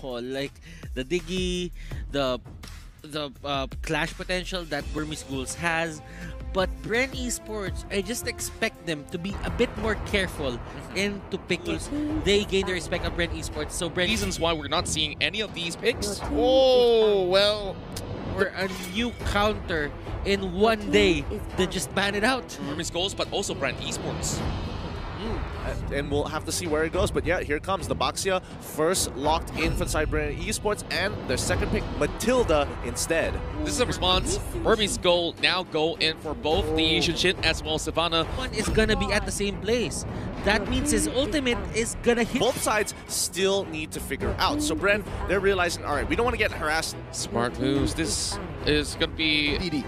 all. Like the Diggy, the clash potential that Burmese Ghouls has. But BREN Esports, I just expect them to be a bit more careful and to pick those. They gain the respect of BREN Esports. So BREN Reasons why we're not seeing any of these picks. Oh, well. Or a new counter in one day, then just ban it out. Burmese Ghouls, but also BREN Esports. And we'll have to see where it goes. But yeah, here comes the Baxia first locked in for the side BREN Esports, and their second pick, Matilda, instead. This is a response. Burmese Ghoul now go in for both the Shinshin as well as Savannah. One is gonna be at the same place. That means his ultimate is gonna hit. Both sides still need to figure out. So BREN, they're realizing, all right, we don't want to get harassed. Smart moves. This is going to be... DD.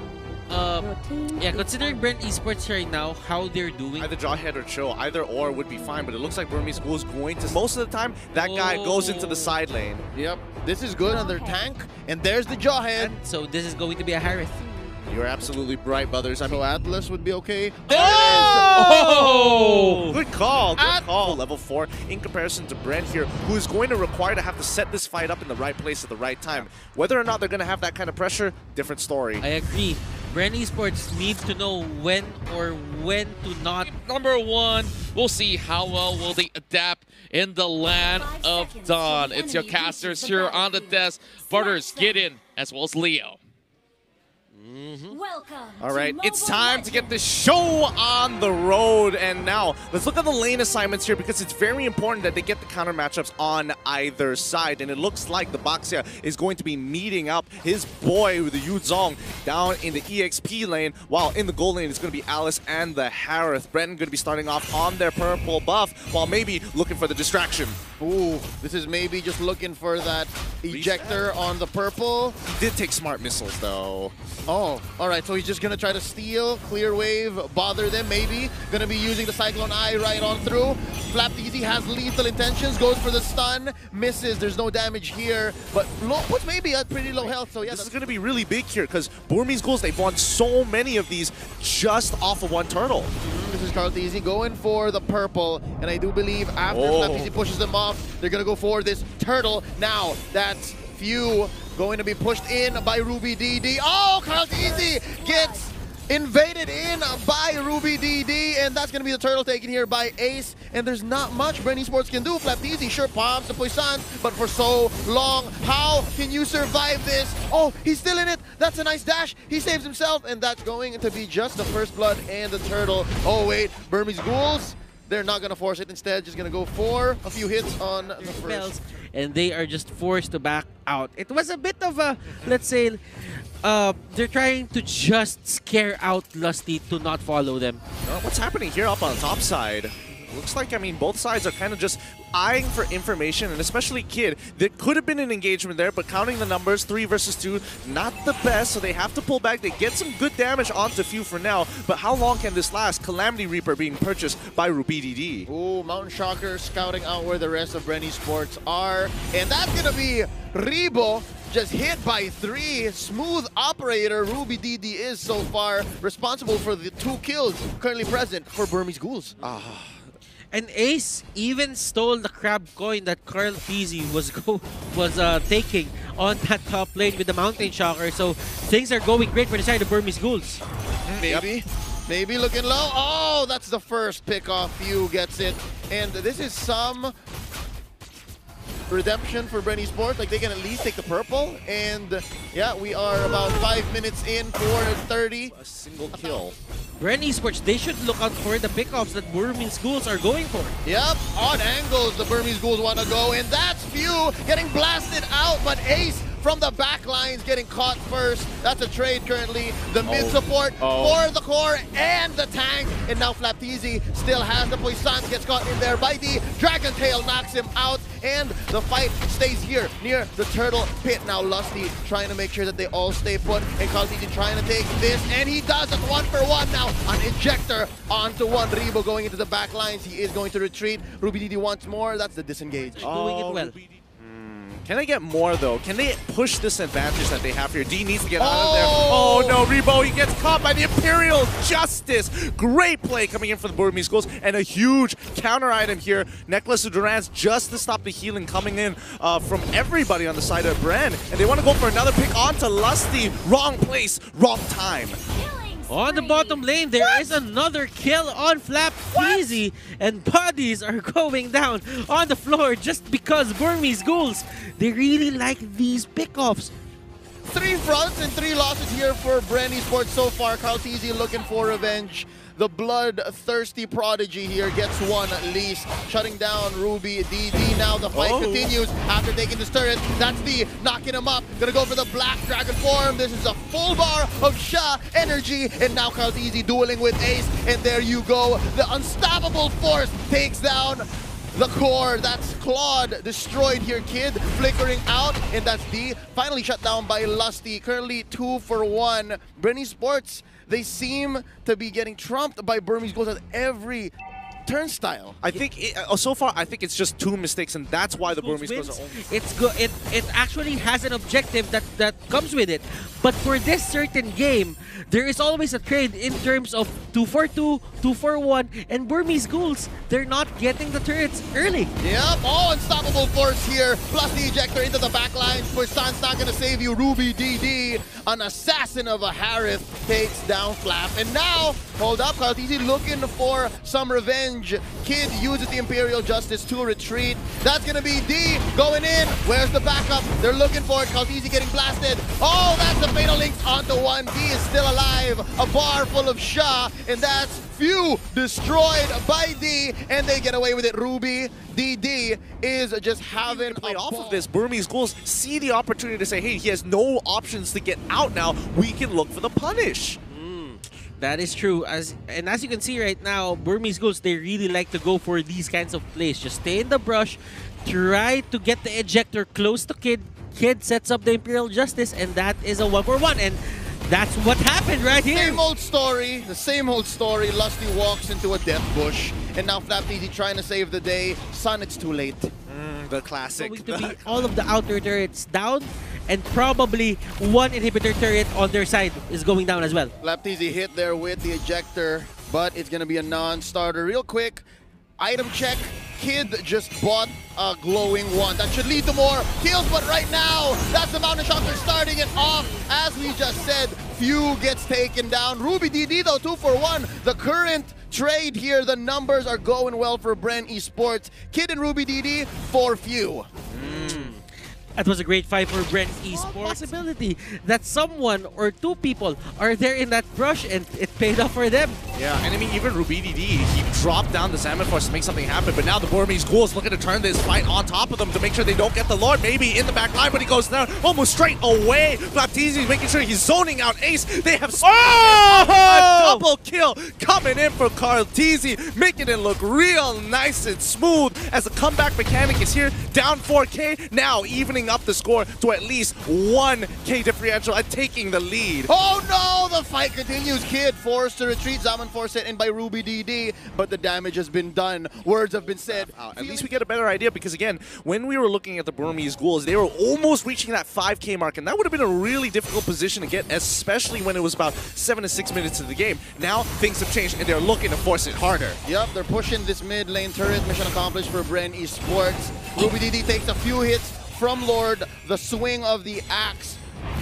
Yeah, considering BREN Esports right now, how they're doing. Either Jawhead or Chill, either or would be fine, but it looks like Burmese Ghoul is going to, most of the time, that guy goes into the side lane. Yep. This is good on their tank, and there's the Jawhead. So this is going to be a Harith. You're absolutely right, brothers. I mean, So Atlas would be okay. oh! Good call, good call. Level 4 in comparison to BREN here, who is going to require to have to set this fight up in the right place at the right time. Whether or not they're going to have that kind of pressure, different story. I agree. BREN Esports need to know when to not. Number 1, we'll see how well will they adapt in the land of Dawn. It's your casters here on the desk. Butters, get in, as well as Leo. All right, it's time to get this show on the road. And now, let's look at the lane assignments here, because it's very important that they get the counter matchups on either side. And it looks like the Baxia is going to be meeting up his boy with the Yuzong down in the EXP lane, while in the gold lane it's going to be Alice and the Harith. BREN going to be starting off on their purple buff, while maybe looking for the distraction. Ooh, this is maybe just looking for that ejector on the purple. He did take smart missiles, though. Oh, all right, so he's just going to try to steal, clear wave, bother them maybe. Going to be using the Cyclone Eye right on through. Flapteezy has lethal intentions, goes for the stun, misses. There's no damage here, but puts maybe at pretty low health. So yeah, this is going to be really big here, because Burmese Ghouls, they've won so many of these just off of one turtle. This is Flapteezy going for the purple, and I do believe after Flapteezy pushes them off, they're going to go for this turtle. Now, that's few going to be pushed in by Ruby DD. Oh, Flapteezy gets invaded in by Ruby DD, and that's going to be the turtle taken here by Ace. And there's not much BREN Esports can do. Flapteezy sure palms the Poisson, but for so long, how can you survive this? Oh, he's still in it. That's a nice dash. He saves himself, and that's going to be just the first blood and the turtle. Oh wait, Burmese Ghouls, they're not going to force it. Instead, just going to go for a few hits on the first. And they are just forced to back out. It was a bit of a, let's say, they're trying to just scare out Lusty to not follow them. What's happening here up on the top side? Looks like, I mean, both sides are kind of just eyeing for information, and especially Kid. There could have been an engagement there, but counting the numbers, 3 versus 2, not the best, so they have to pull back. They get some good damage onto Few for now, but how long can this last? Calamity Reaper being purchased by Ruby DD. Ooh, Mountain Shocker scouting out where the rest of BREN Esports are, and that's going to be Rebo. Just hit by 3. Smooth operator. Ruby DD is so far responsible for the 2 kills currently present for Burmese Ghouls. And Ace even stole the crab coin that Carl Peasy was taking on that top lane with the Mountain Shocker. So things are going great for the side of Burmese Ghouls. Maybe. Maybe looking low. Oh, that's the first pick off. Few gets it. And this is some redemption for BREN Esports. Like, they can at least take the purple. And yeah, we are about 5 minutes in for 30. A single kill. BREN Esports, they should look out for the pickoffs that Burmese Ghouls are going for. Yep, on angles the Burmese Ghouls want to go, and that's Few getting blasted out, but Ace from the back lines getting caught first. That's a trade currently. The mid support for the core and the tank, and now Flapteezy still has the Poisson, gets caught in there by the Dragon Tail, knocks him out, and the fight stays here near the turtle pit. Now Lusty trying to make sure that they all stay put, and Flapteezy trying to take this, and he does it 1-for-1 now. An ejector onto one. Rebo going into the back lines. He is going to retreat. Ruby DD once more. That's the disengage. Doing it well. Can they get more, though? Can they push this advantage that they have here? D needs to get out of there. Oh, no, Rebo, he gets caught by the Imperial Justice. Great play coming in for the Burmese Ghouls, and a huge counter item here. Necklace of Durans just to stop the healing coming in from everybody on the side of Bren. And they want to go for another pick onto Lusty. Wrong place, wrong time. On the bottom lane, there is another kill on Flap Easy, and bodies are going down on the floor just because Burmese Ghouls, they really like these pickoffs. 3 fronts and 3 losses here for BREN Esports so far. Kaltizi looking for revenge. The bloodthirsty prodigy here gets one at least, shutting down Ruby DD. Now the fight continues after taking this turret. That's D knocking him up. Gonna go for the Black Dragon form. This is a full bar of Sha energy, and now Kaltizi dueling with Ace. And there you go. The unstoppable force takes down the core. That's Claude destroyed here, Kid flickering out, and that's D finally shut down by Lusty. Currently 2 for 1. BREN Esports, they seem to be getting trumped by Burmese Ghouls at every turnstile. I think so far, I think it's just 2 mistakes, and that's why the Burmese Ghouls are only. It's good. It actually has an objective that comes with it. But for this certain game, there is always a trade in terms of 2-for-2, 2-for-1, and Burmese Ghouls, they're not getting the turrets early. Yep, unstoppable force here, plus the ejector into the back lines. Poison's not gonna save you. Ruby DD, an assassin of a Harith, takes down Flap. And now, hold up, Kaltizi looking for some revenge. Kid uses the Imperial Justice to retreat. That's gonna be D going in. Where's the backup? They're looking for it. Kaltizi getting blasted. Oh, that's the fatal links onto one. D is still alive. A bar full of Sha, and that's Few destroyed by D, and they get away with it. Ruby DD is just having played a off ball. of this. Burmese Ghouls see the opportunity to say, hey, he has no options to get out now. We can look for the punish. That is true. As you can see right now, Burmese Ghouls, they really like to go for these kinds of plays. Just stay in the brush, try to get the ejector close to Kid. Kid sets up the Imperial Justice, and that is a 1-for-1. And that's what happened right here. Same old story, the same old story. Lusty walks into a death bush, and now Flap Easy trying to save the day. Son, it's too late. The classic. Going to be all of the outer turrets down, and probably 1 inhibitor turret on their side is going down as well. Flap Easy hit there with the ejector, but it's going to be a non-starter. Real quick, item check. Kid just bought a glowing one. That should lead to more kills, but right now, that's the Mountain Shock. They're starting it off. As we just said, Few gets taken down. Ruby DD, though, 2-for-1. The current trade here, the numbers are going well for BREN Esports. Kid and Ruby DD for Few. That was a great fight for BREN Esports. Possibility that someone or 2 people are there in that brush, and it paid off for them. Yeah, and I mean, even Ruby DD, he dropped down the Salmon Force to make something happen, but now the Burmese Ghouls looking to turn this fight on top of them to make sure they don't get the Lord. Maybe in the back line, but he goes down almost straight away. Flapteezy making sure he's zoning out Ace. They have a double kill coming in for Kaltizi, making it look real nice and smooth as the comeback mechanic is here. Down 4K, now evening up the score to at least 1K differential and taking the lead. Oh no, the fight continues. Kid forced to retreat. Zaman forced it in by Ruby DD, but the damage has been done. Words have been said. At least we get a better idea, because again, when we were looking at the Burmese Ghouls, they were almost reaching that 5K mark, and that would have been a really difficult position to get, especially when it was about 7 to 6 minutes into the game. Now things have changed, and they're looking to force it harder. Yep, they're pushing this mid lane turret. Mission accomplished for BREN Esports. Ruby DD takes a few hits from Lord. The swing of the axe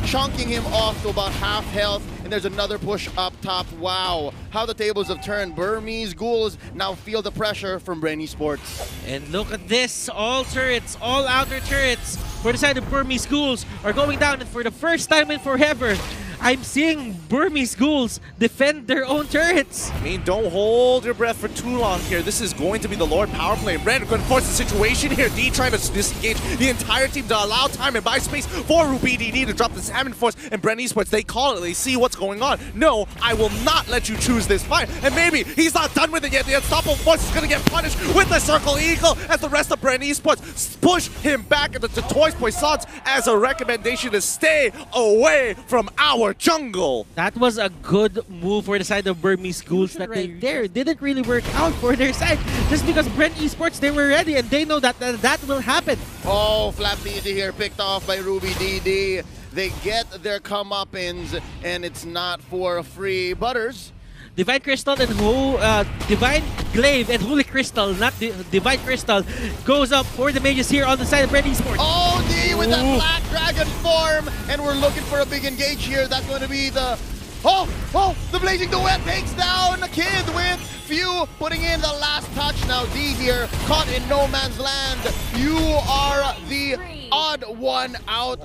chunking him off to about half health, and there's another push up top. Wow, how the tables have turned. Burmese Ghouls now feel the pressure from BREN Esports. And look at this, all turrets, all outer turrets for the side of Burmese Ghouls are going down, and for the first time in forever, I'm seeing Burmese Ghouls defend their own turrets. I mean, don't hold your breath for too long here. This is going to be the Lord power play. Ren going to force the situation here. D trying to disengage the entire team to allow time and buy space for Ruby DD to drop the Salmon Force. And BREN Esports, they call it. They see what's going on. No, I will not let you choose this fight. And maybe he's not done with it yet. The Unstoppable Force is going to get punished with the Circle Eagle as the rest of BREN Esports push him back into the Toys Poissons as a recommendation to stay away from our for jungle. That was a good move for the side of Burmese Ghouls that they didn't really work out for their side. Just because BREN Esports, they were ready and they know that that will happen. Oh, Flapteasy here picked off by Ruby DD. They get their comeuppance, and it's not for free. Butters. Divine Crystal and Divine Glaive and Holy Crystal, not Divine Crystal, goes up for the mages here on the side of BREN Esports. Oh, D with that Black Dragon form, and we're looking for a big engage here. That's going to be the... the Blazing Duet takes down the Kid with Few putting in the last touch. Now D here, caught in no man's land. You are the odd one out.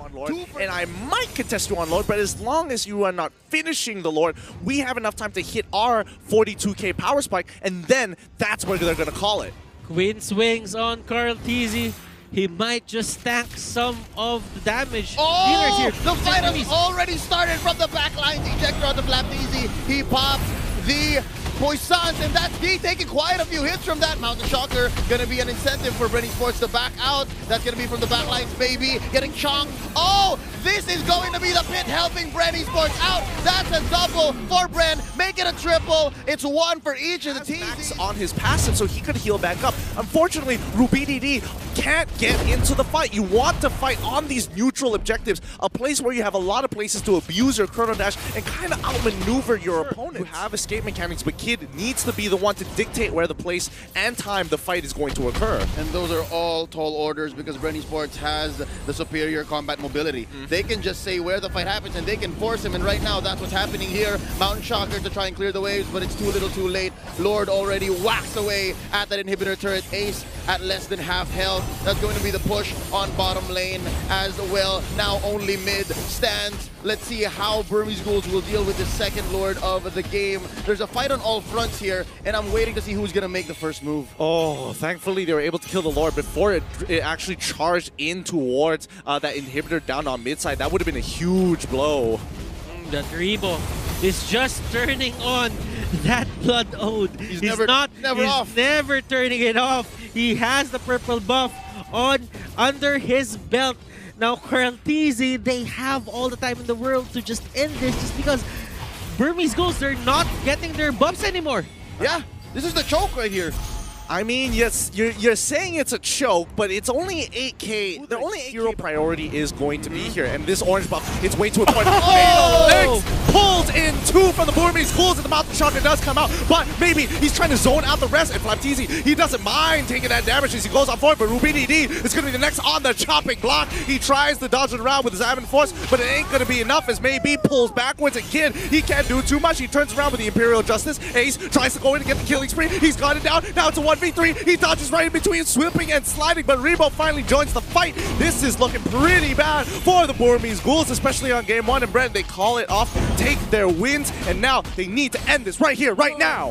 And I might contest you on Lord, but as long as you are not finishing the Lord, we have enough time to hit our 42k power spike, and then that's where they're going to call it. Queen swings on Carl TZ. He might just tank some of the damage. Oh, here. The fight has already started from the back lines. Ejector on the Flapteasy. He pops the Poissons, and that's D taking quite a few hits from that. Mountain Shocker gonna be an incentive for BREN Esports to back out. That's gonna be from the back lines, baby. Getting chonked. Oh, this is going to be the pit helping BREN Esports out. That's a double for Bren. Make it a triple. It's one for each of the teams. On his passive, so he could heal back up. Unfortunately, Ruby DD can't get into the fight. You want to fight on these neutral objectives, a place where you have a lot of places to abuse your Chrono Dash and kind of outmaneuver your opponent. You have escape mechanics, but Kid needs to be the one to dictate where the place and time the fight is going to occur. And those are all tall orders because BREN Esports has the superior combat mobility. They can just say where the fight happens and they can force him, and right now that's what's happening here. Mountain Shocker to try and clear the waves, but it's too little too late. Lord already whacks away at that inhibitor turret. Ace at less than half health. That's going to be the push on bottom lane as well. Now only mid stands. Let's see how Burmese Ghouls will deal with the second Lord of the game. There's a fight on all fronts here, and I'm waiting to see who's going to make the first move. Oh, thankfully they were able to kill the Lord before it actually charged in towards that inhibitor down on mid side. That would have been a huge blow. The Rebo is just turning on that Blood Ode. He's never turning it off. He has the purple buff on under his belt. Now Karltizi, they have all the time in the world to just end this just because Burmese Ghouls, they're not getting their buffs anymore. Yeah, this is the choke right here. I mean, yes, you're saying it's a choke, but it's only 8k. The only hero priority is going to be here, and this orange buff, it's way too important. Oh! Pulls in two from the Burmese Ghouls, and the Mountain Shocker does come out, but maybe he's trying to zone out the rest, and Flapteasy, he doesn't mind taking that damage as he goes on forward, but Ruby DD is going to be the next on the chopping block. He tries to dodge it around with his Adamant Force, but it ain't going to be enough as maybe pulls backwards again. He can't do too much. He turns around with the Imperial Justice. Ace tries to go in and get the killing spree. He's got it down. Now it's a 1v3. He dodges right in between, sweeping and sliding, but Rebo finally joins the fight. This is looking pretty bad for the Burmese Ghouls, especially on game one, and BREN, they call it off, take their wins, and now they need to end this right here, right now.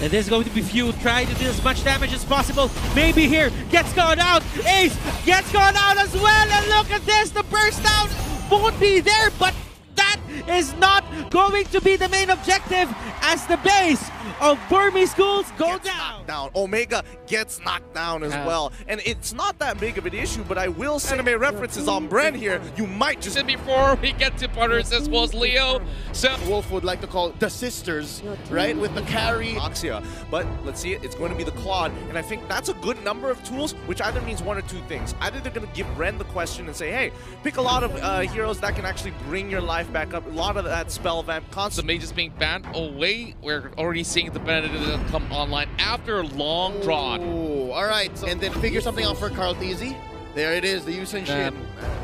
And this is going to be Few trying to do as much damage as possible. Maybe here, gets gone out. Ace gets gone out as well, and look at this, the burst down won't be there, but that is not going to be the main objective as the base of Burmese Ghouls go down. Omega gets knocked down as well. And it's not that big of an issue, but I will cinema references on BREN here. You might just... Before we get to Butters as well as Leo. So Wolf would like to call the sisters, right? With the carry. Axia. But let's see it. It's going to be the Claude. And I think that's a good number of tools, which either means one or two things. Either they're going to give BREN the question and say, hey, pick a lot of heroes that can actually bring your life back up. A lot of that spell vamp constant. The mages being banned away. We're already seeing the Benedict come online after a long draw. Oh, all right. And then figure something out for Karltizi. There it is, the Yusen Shin.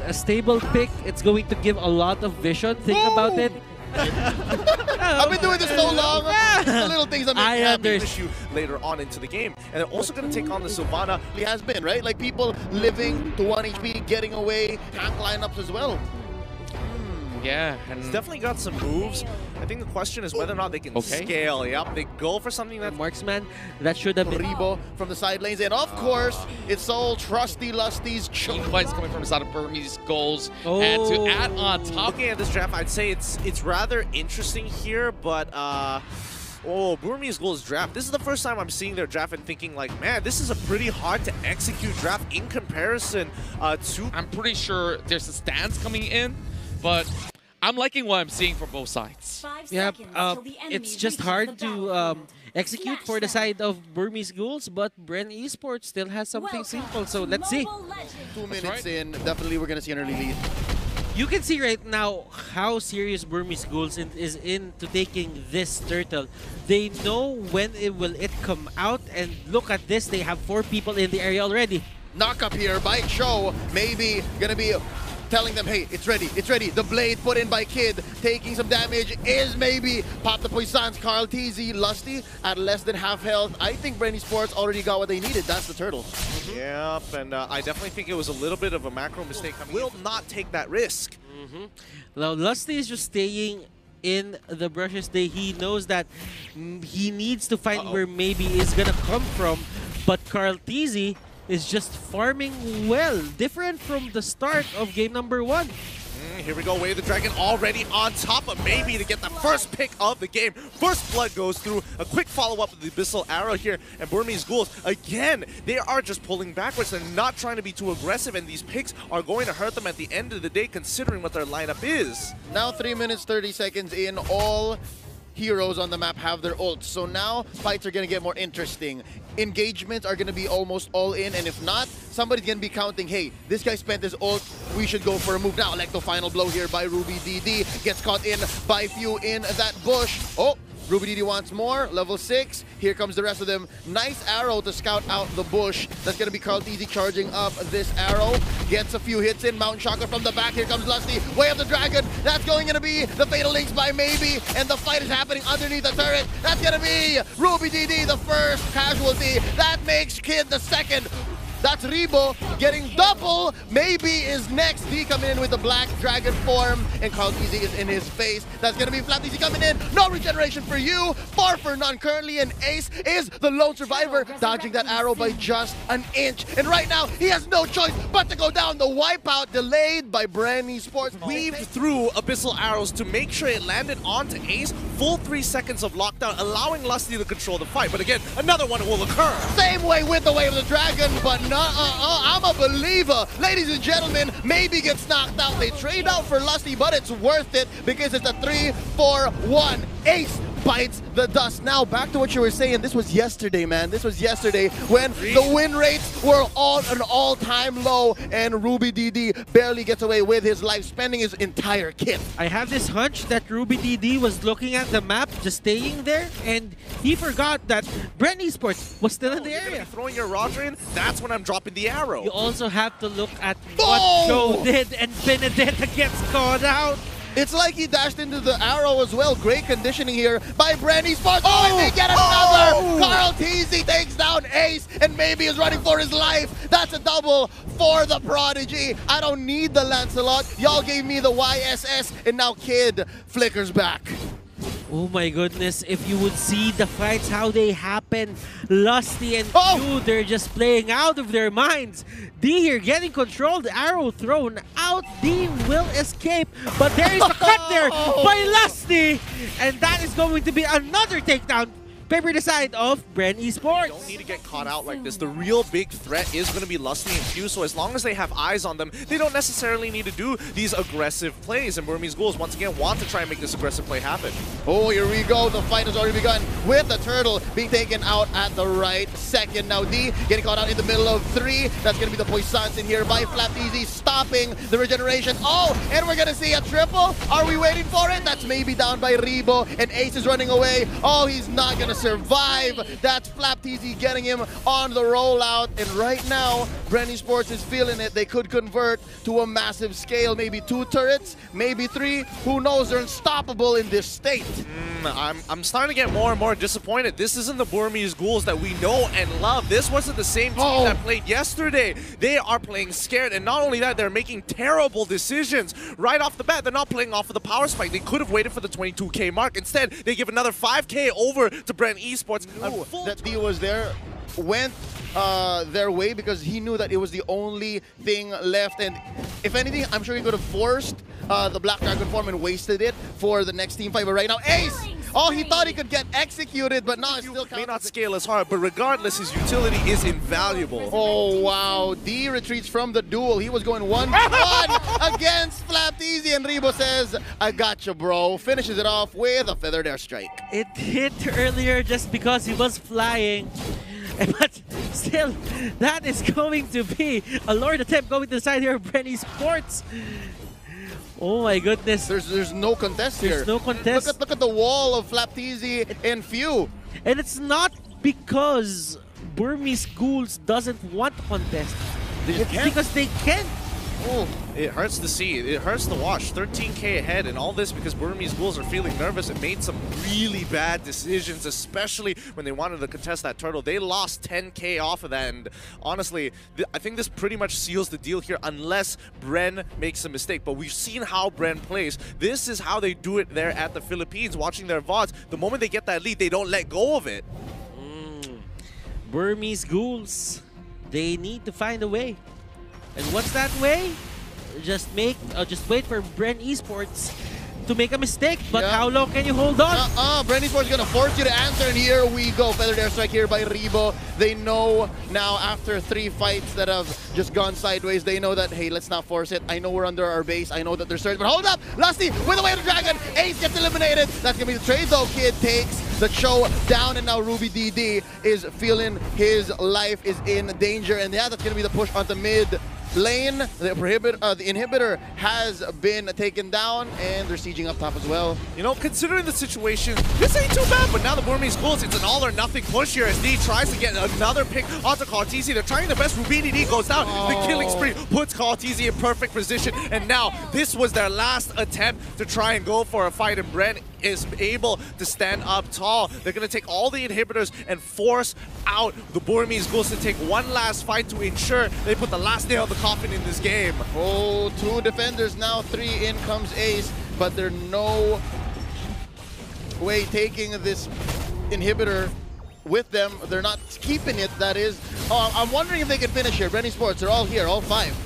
A stable pick, it's going to give a lot of vision. Think about it. I've been doing this so long. The little things that make me happy. Issue later on into the game. And they're also going to take on the Sylvana. He has been, right? Like people living to 1 HP, getting away, tank lineups as well. Yeah, and he's definitely got some moves. I think the question is whether or not they can scale. Yep, they go for something that marksman that should have been Rebo from the side lanes, and of course, it's all trusty Lusty's team fights coming from the side of Burmese Ghouls. And to add on top, looking at this draft, I'd say it's rather interesting here, but Burmese Ghouls draft. This is the first time I'm seeing their draft and thinking like, man, this is a pretty hard to execute draft in comparison to. I'm pretty sure there's a stance coming in, but I'm liking what I'm seeing from both sides. Yeah, it's just hard to execute for the side of Burmese Ghouls, but Bren Esports still has something simple, so let's see. 2 minutes in, definitely we're gonna see an early lead. You can see right now how serious Burmese Ghouls is into taking this turtle. They know when will it come out, and look at this, they have 4 people in the area already. Knock up here by Show, maybe gonna be telling them, hey, it's ready, it's ready. The blade put in by Kid, taking some damage, is maybe pop the Poisons. Carl TZ, Lusty at less than half health. I think BREN Esports already got what they needed. That's the turtle. Yep, and I definitely think it was a little bit of a macro mistake. Will not take that risk. Now, Lusty is just staying in the brushes. He knows that he needs to find where maybe is gonna come from, but Carl TZ is just farming well, different from the start of game number 1. Here we go, Way of the Dragon already on top of maybe to get the first pick of the game. First blood goes through, a quick follow-up of the Abyssal Arrow here, and Burmese Ghouls, again, they are just pulling backwards and not trying to be too aggressive, and these picks are going to hurt them at the end of the day, considering what their lineup is. Now 3 minutes, 30 seconds in, all heroes on the map have their ults. So now fights are going to get more interesting. Engagements are going to be almost all in, and if not, somebody's going to be counting, hey, this guy spent his ult, we should go for a move now. Like the final blow here by RubyDD, gets caught in by Few in that bush. Oh, RubyDD wants more, level 6. Here comes the rest of them. Nice arrow to scout out the bush. That's going to be Carl TZ charging up this arrow. Gets a few hits in. Mountain Shocker from the back. Here comes Lusty. Way of the Dragon. That's going to be the Fatal Links by Maybe. And the fight is happening underneath the turret. That's going to be RubyDD, the first casualty. That makes Kid the second. That's Rebo getting double. Maybe is next. D coming in with the Black Dragon form, and Carl TZ is in his face. That's going to be Flap TZ coming in. No regeneration for you. 4 for none currently, and Ace is the lone survivor, dodging that arrow by just an inch. And right now, he has no choice but to go down. The wipeout delayed by BREN Esports. Weaved through Abyssal Arrows to make sure it landed onto Ace. Full 3 seconds of lockdown, allowing Lusty to control the fight. But again, another one will occur. Same way with the Way of the Dragon, but I'm a believer. Ladies and gentlemen, Maybe gets knocked out. They trade out for Lusty, but it's worth it because it's a 3-4-1. Ace bites the dust. Now, back to what you were saying. This was yesterday, man. This was yesterday when the win rates were on an all-time low, and RubyDD barely gets away with his life, spending his entire kit. I have this hunch that RubyDD was looking at the map, just staying there, and he forgot that BREN Esports was still in the area. Throwing your Roger in, that's when I'm dropping the arrow. You also have to look at what Joe did, and Benedetta gets caught out. It's like he dashed into the arrow as well. Great conditioning here by BREN Esports. Oh, and they get another! Carl TZ takes down Ace, and Maybe is running for his life. That's a double for the Prodigy. I don't need the Lancelot. Y'all gave me the YSS, and now Kid flickers back. Oh my goodness, if you would see the fights, how they happen. Lusty and Q, they're just playing out of their minds. D here getting controlled, arrow thrown out. D will escape, but there is a cut there by Lusty. And that is going to be another takedown. Paper the side of BREN Esports. Don't need to get caught out like this. The real big threat is going to be Lusty and Q, so as long as they have eyes on them, they don't necessarily need to do these aggressive plays. And Burmese Ghouls, once again, want to try and make this aggressive play happen. Oh, here we go. The fight has already begun with the turtle being taken out at the right second. Now D getting caught out in the middle of 3. That's going to be the Poisons in here by Flap TZ, stopping the regeneration. Oh, and we're going to see a triple. Are we waiting for it? That's Maybe down by Rebo, and Ace is running away. Oh, he's not going to survive. That's Flap TZ getting him on the rollout, and right now BREN Esports is feeling it. They could convert to a massive scale, maybe 2 turrets, maybe 3. Who knows? They're unstoppable in this state. I'm starting to get more and more disappointed. This isn't the Burmese Ghouls that we know and love. This wasn't the same team that played yesterday. They are playing scared, and not only that, they're making terrible decisions right off the bat. They're not playing off of the power spike. They could have waited for the 22K mark. Instead, they give another 5K over to BREN Esports. That D was there, went their way because he knew that it was the only thing left, and if anything, I'm sure he could have forced the Black Dragon form and wasted it for the next team fight. But right now, Ace Oh, he thought he could get executed, but now it's still may not scale as hard, but regardless, his utility is invaluable. Oh, wow. D retreats from the duel. He was going 1-1 against Flapteasy, and Rebo says, I gotcha, bro. Finishes it off with a feathered airstrike. It hit earlier just because he was flying. But still, that is going to be a Lord attempt going to the side here of BREN ESPORTS. Oh my goodness. There's no contest here. There's no contest. Look at the wall of Flapteasy and Few. And it's not because Burmese Ghouls doesn't want to contest. It's because they can't. Oh, it hurts to see. It hurts to watch. 13K ahead, and all this because Burmese Ghouls are feeling nervous and made some really bad decisions, especially when they wanted to contest that turtle. They lost 10K off of that, and honestly, I think this pretty much seals the deal here unless BREN makes a mistake. But we've seen how BREN plays. This is how they do it there at the Philippines, watching their VODs. The moment they get that lead, they don't let go of it. Burmese Ghouls, they need to find a way. And what's that way? Just wait for BREN ESPORTS to make a mistake. But how long can you hold on? BREN ESPORTS is going to force you to answer, and here we go. Feathered airstrike here by Rebo. They know now after 3 fights that have just gone sideways, they know that, hey, let's not force it. I know we're under our base. I know that they're surged, but hold up! Lusty with a way to dragon. Ace gets eliminated. That's going to be the trade, though. Kid takes the show down, and now Ruby DD is feeling his life is in danger. And yeah, that's going to be the push onto mid lane. The inhibitor has been taken down, and they're sieging up top as well. You know, considering the situation, this ain't too bad, but now the Burmese Ghouls, it's an all or nothing push here as D tries to get another pick onto Kaltizi. They're trying their best. Ruby DD goes down. The killing spree puts Kaltizi in perfect position, and now this was their last attempt to try and go for a fight, and BREN is able to stand up tall. They're going to take all the inhibitors and force out the Burmese Ghouls to take one last fight to ensure they put the last nail in the coffin in this game. Oh, 2 defenders now, 3 in comes Ace, but there's no way taking this inhibitor with them. They're not keeping it, that is. Oh, I'm wondering if they can finish here. BREN ESPORTS, they're all here, all 5.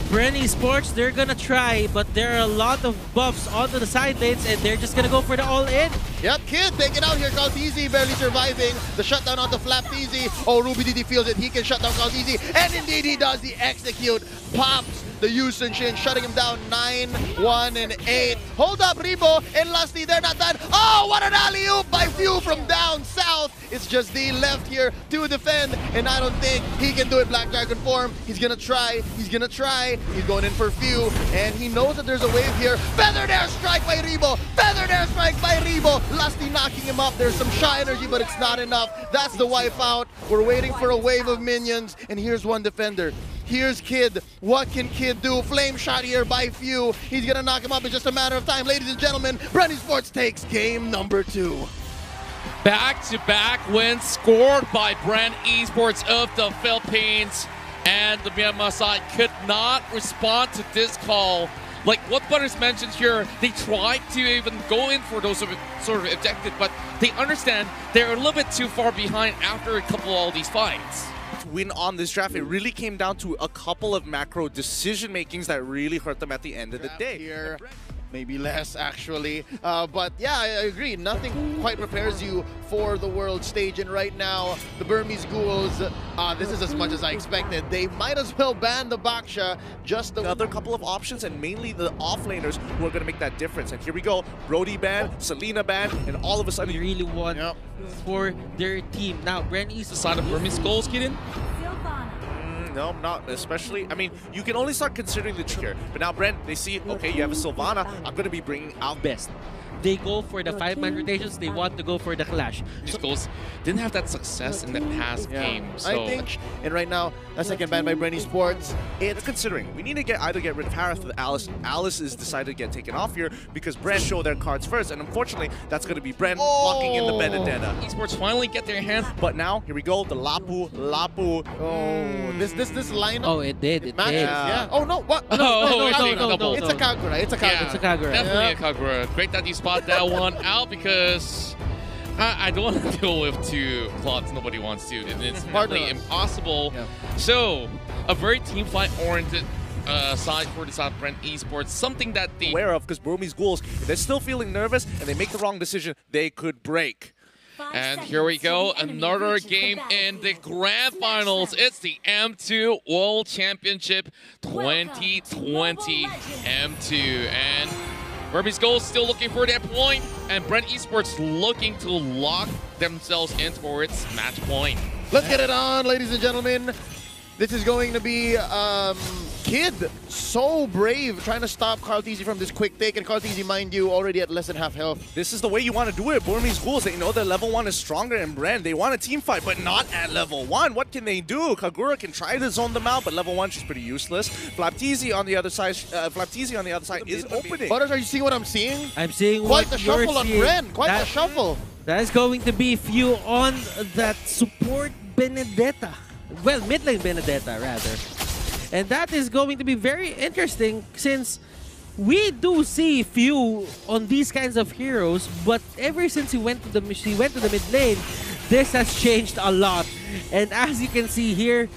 BREN ESPORTS, they're gonna try, but there are a lot of buffs onto the side lanes, and they're just gonna go for the all-in. Yep, Kid taken out here. Kaltizi barely surviving. The shutdown onto Flapteasy. Oh, Ruby DD feels it. He can shut down Kaltizi, and indeed he does. The execute pops the Yusun Shin, shutting him down 9, 1, and 8. Hold up, Rebo and Lusty, they're not done. Oh, what an alley-oop by Few from down south. It's just D left here to defend, and I don't think he can do it. Black Dragon form. He's gonna try. He's gonna try. He's going in for Few, and he knows that there's a wave here. Feathered airstrike by Rebo. Feathered airstrike by Rebo. Lusty knocking him up. There's some Sha energy, but it's not enough. That's the wipe out. We're waiting for a wave of minions, and here's one defender. Here's Kid. What can Kid do? Flame shot here by Few. He's gonna knock him up in just a matter of time. Ladies and gentlemen, BREN ESPORTS takes game number 2. Back-to-back wins scored by BREN ESPORTS of the Philippines, and the Myanmar side could not respond to this call. Like what Butters mentioned here, they tried to even go in for those sort of objectives, but they understand they're a little bit too far behind after a couple of all these fights. To win on this draft, it really came down to a couple of macro decision makings that really hurt them at the end of the day. Here. Maybe less, actually. But yeah, I agree. Nothing quite prepares you for the world stage. And right now, the Burmese Ghouls, this is as much as I expected. They might as well ban the Baksha. Just another couple of options, and mainly the offlaners who are going to make that difference. And here we go. Brody ban, Selena ban, and all of a sudden, they really want for their team. Now, BREN ESPORTS, the side of Burmese Ghouls get in? No, not especially. I mean, you can only start considering the trigger. But now, BREN, they see, okay, you have a Sylvana. I'm going to be bringing out best. They go for the 5-man rotations. They want to go for the clash. These Ghouls didn't have that success in the past game. So I think, and right now, a second ban by BREN ESPORTS. It's considering we need to either get rid of Harith or Alice. Alice is decided to get taken off here because BREN show their cards first, and unfortunately, that's going to be BREN locking in the Benedetta. Esports finally get their hand. But now, here we go, the Lapu. Oh, this lineup. Oh, it did. It matches. did. Yeah. Oh no, what? No. It's a Kagura. It's a Kagura. Yeah, it's a Kagura. Definitely a Kagura. Great that you spot that one out because I don't want to deal with 2 plots nobody wants to. And it's partly impossible. Yeah. So, a very team fight oriented side for the side of BREN Esports. Something that the Aware of, because BURMESE GHOULS, if they're still feeling nervous and they make the wrong decision, they could break. And here we go, another game in the grand finals. It's the M2 World Championship 2020 M2. And BURMESE GHOULS still looking for that point, and BREN Esports looking to lock themselves in for its match point. Let's get it on, ladies and gentlemen. This is going to be Kid, so brave, trying to stop Karl'Tzy from this quick take. And Karl'Tzy, mind you, already at less than half health. This is the way you want to do it. BURMESE GHOULS, they know that level 1 is stronger in BREN. They want a team fight, but not at level 1. What can they do? Kagura can try to zone them out, but level 1, she's pretty useless. FlapTZ on the other side, is opening. Butters, are you seeing what I'm seeing? I'm seeing quite what the you're shuffle on seeing. BREN. Quite the shuffle. That is going to be few on that support Benedetta. Well, mid lane Benedetta, rather. And that is going to be very interesting since we do see few on these kinds of heroes, but ever since he went to the mid lane, this has changed a lot. And as you can see here,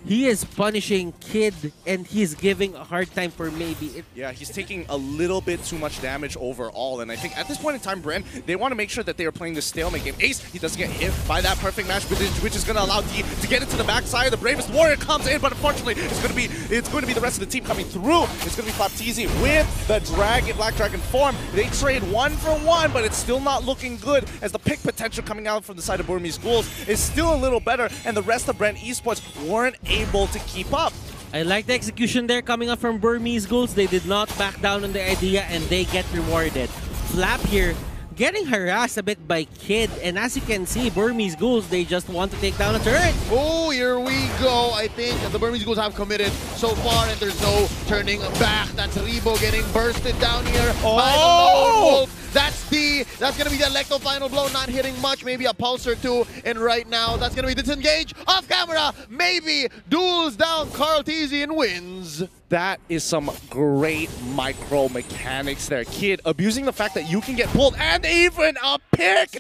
he is punishing Kid, and he's giving a hard time for maybe. Yeah, he's taking a little bit too much damage overall, and I think at this point in time, BREN, they want to make sure that they are playing the stalemate game. Ace, he doesn't get hit by that perfect match, which is going to allow D to get into the backside. The bravest warrior comes in, but unfortunately, it's going to be the rest of the team coming through. It's going to be FlapTZ with the Black Dragon form. They trade 1 for 1, but it's still not looking good, as the pick potential coming out from the side of BURMESE GHOULS is still a little better, and the rest of BREN Esports weren't able to keep up. I like the execution there coming up from BURMESE GHOULS. They did not back down on the idea, and they get rewarded. Flap here getting harassed a bit by Kid, and as you can see, BURMESE GHOULS, they just want to take down a turret. Oh, here we go. I think the BURMESE GHOULS have committed so far, and there's no turning back. That's Rebo getting bursted down here by the lone wolf. That's gonna be the Electo final blow, not hitting much, maybe a pulse or two, and right now that's gonna be disengage off camera, maybe duels down Karl'Tzy and wins. That is some great micro mechanics there. Kid abusing the fact that you can get pulled, and even a pick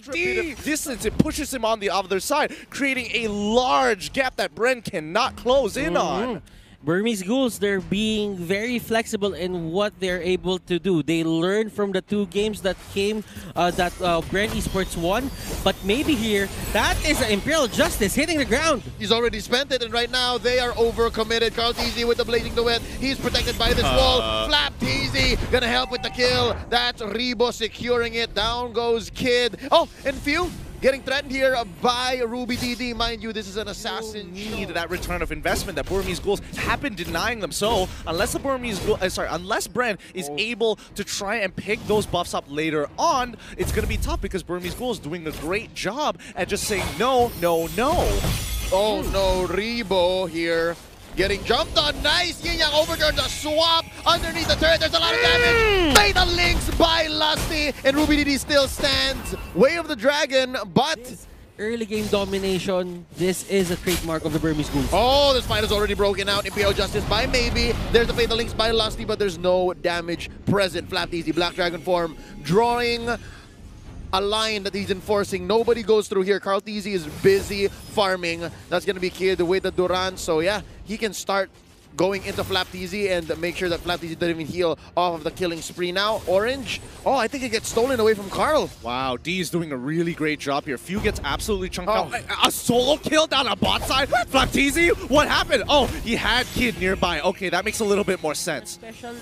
distance, it pushes him on the other side, creating a large gap that BREN cannot close in on. BURMESE GHOULS, they're being very flexible in what they're able to do. They learned from the 2 games that came, that BREN Esports won, but maybe here, that is Imperial Justice hitting the ground. He's already spent it, and right now they are overcommitted. Karl'Tzy with the Blazing Duet. He's protected by this wall. FlapTZ gonna help with the kill. That's Rebo securing it. Down goes Kid. Oh, and Few getting threatened here by RubyDD. Mind you, this is an assassin. Need that return of investment that BURMESE GHOULS have been denying them. So unless the unless BREN is able to try and pick those buffs up later on, it's going to be tough, because BURMESE GHOULS is doing a great job at just saying no, no, no. Oh no, Rebo here getting jumped on. Nice Yin Yang overturn, the swap underneath the turret. There's a lot of damage. Fatal links by Lusty, and RubyDD still stands. Way of the Dragon, but Early game domination, this is a trademark of the BURMESE GHOULS. oh, this fight is already broken out. Imperial Justice by maybe. There's the Fatal links by Lusty, but there's no damage present. FlapTZ, Black Dragon form, drawing a line that he's enforcing. Nobody goes through here. Karl'Tzy is busy farming. That's going to be Kid with the Duran. So yeah, he can start going into FlapTZ and make sure that FlapTZ doesn't even heal off of the killing spree. Now, Orange, oh, I think it gets stolen away from Karl. Wow, D is doing a really great job here. Few gets absolutely chunked out. A solo kill down a bot side? FlapTZ, what happened? Oh, he had Kid nearby. Okay, that makes a little bit more sense. Special,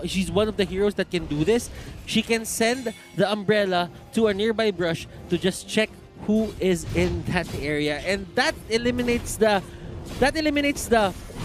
she's one of the heroes that can do this. She can send the umbrella to a nearby brush to just check who is in that area, and that eliminates the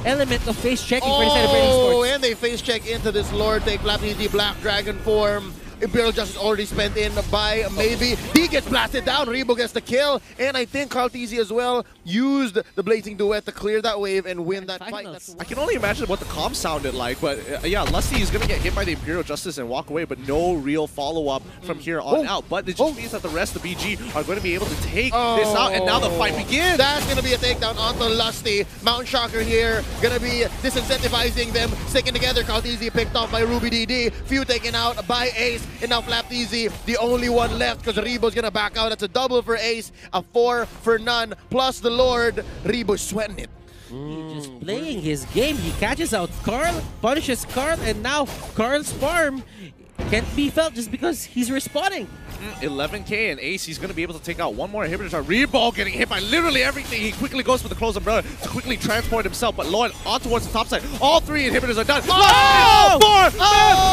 element of face checking for the side of BREN Esports. And they face check into this Lord. Take FlapTZ, Black Dragon form. Imperial Justice already spent in by maybe. He gets blasted down. Rebo gets the kill. And I think Karl'Tzy as well used the Blazing Duet to clear that wave and win that fight. I can only imagine what the comm sounded like, but yeah, Lusty is going to get hit by the Imperial Justice and walk away, but no real follow-up from here on out. But it just means that the rest of BG are going to be able to take this out, and now the fight begins. That's going to be a takedown onto Lusty. Mountain Shocker here, going to be disincentivizing them, sticking together. Karl'Tzy picked off by RubyDD. Few taken out by Ace. And now FlapTZ, the only one left, because Rebo's gonna back out. That's a double for Ace, a 4 for none, plus the Lord. Rebo's sweating it. Just playing his game. He catches out Carl, punishes Carl, and now Carl's farm can't be felt just because he's respawning. 11k and Ace, he's going to be able to take out one more inhibitor shot. Reball getting hit by literally everything. He quickly goes for the close umbrella to quickly transport himself, but Lloyd on towards the top side. All 3 inhibitors are done.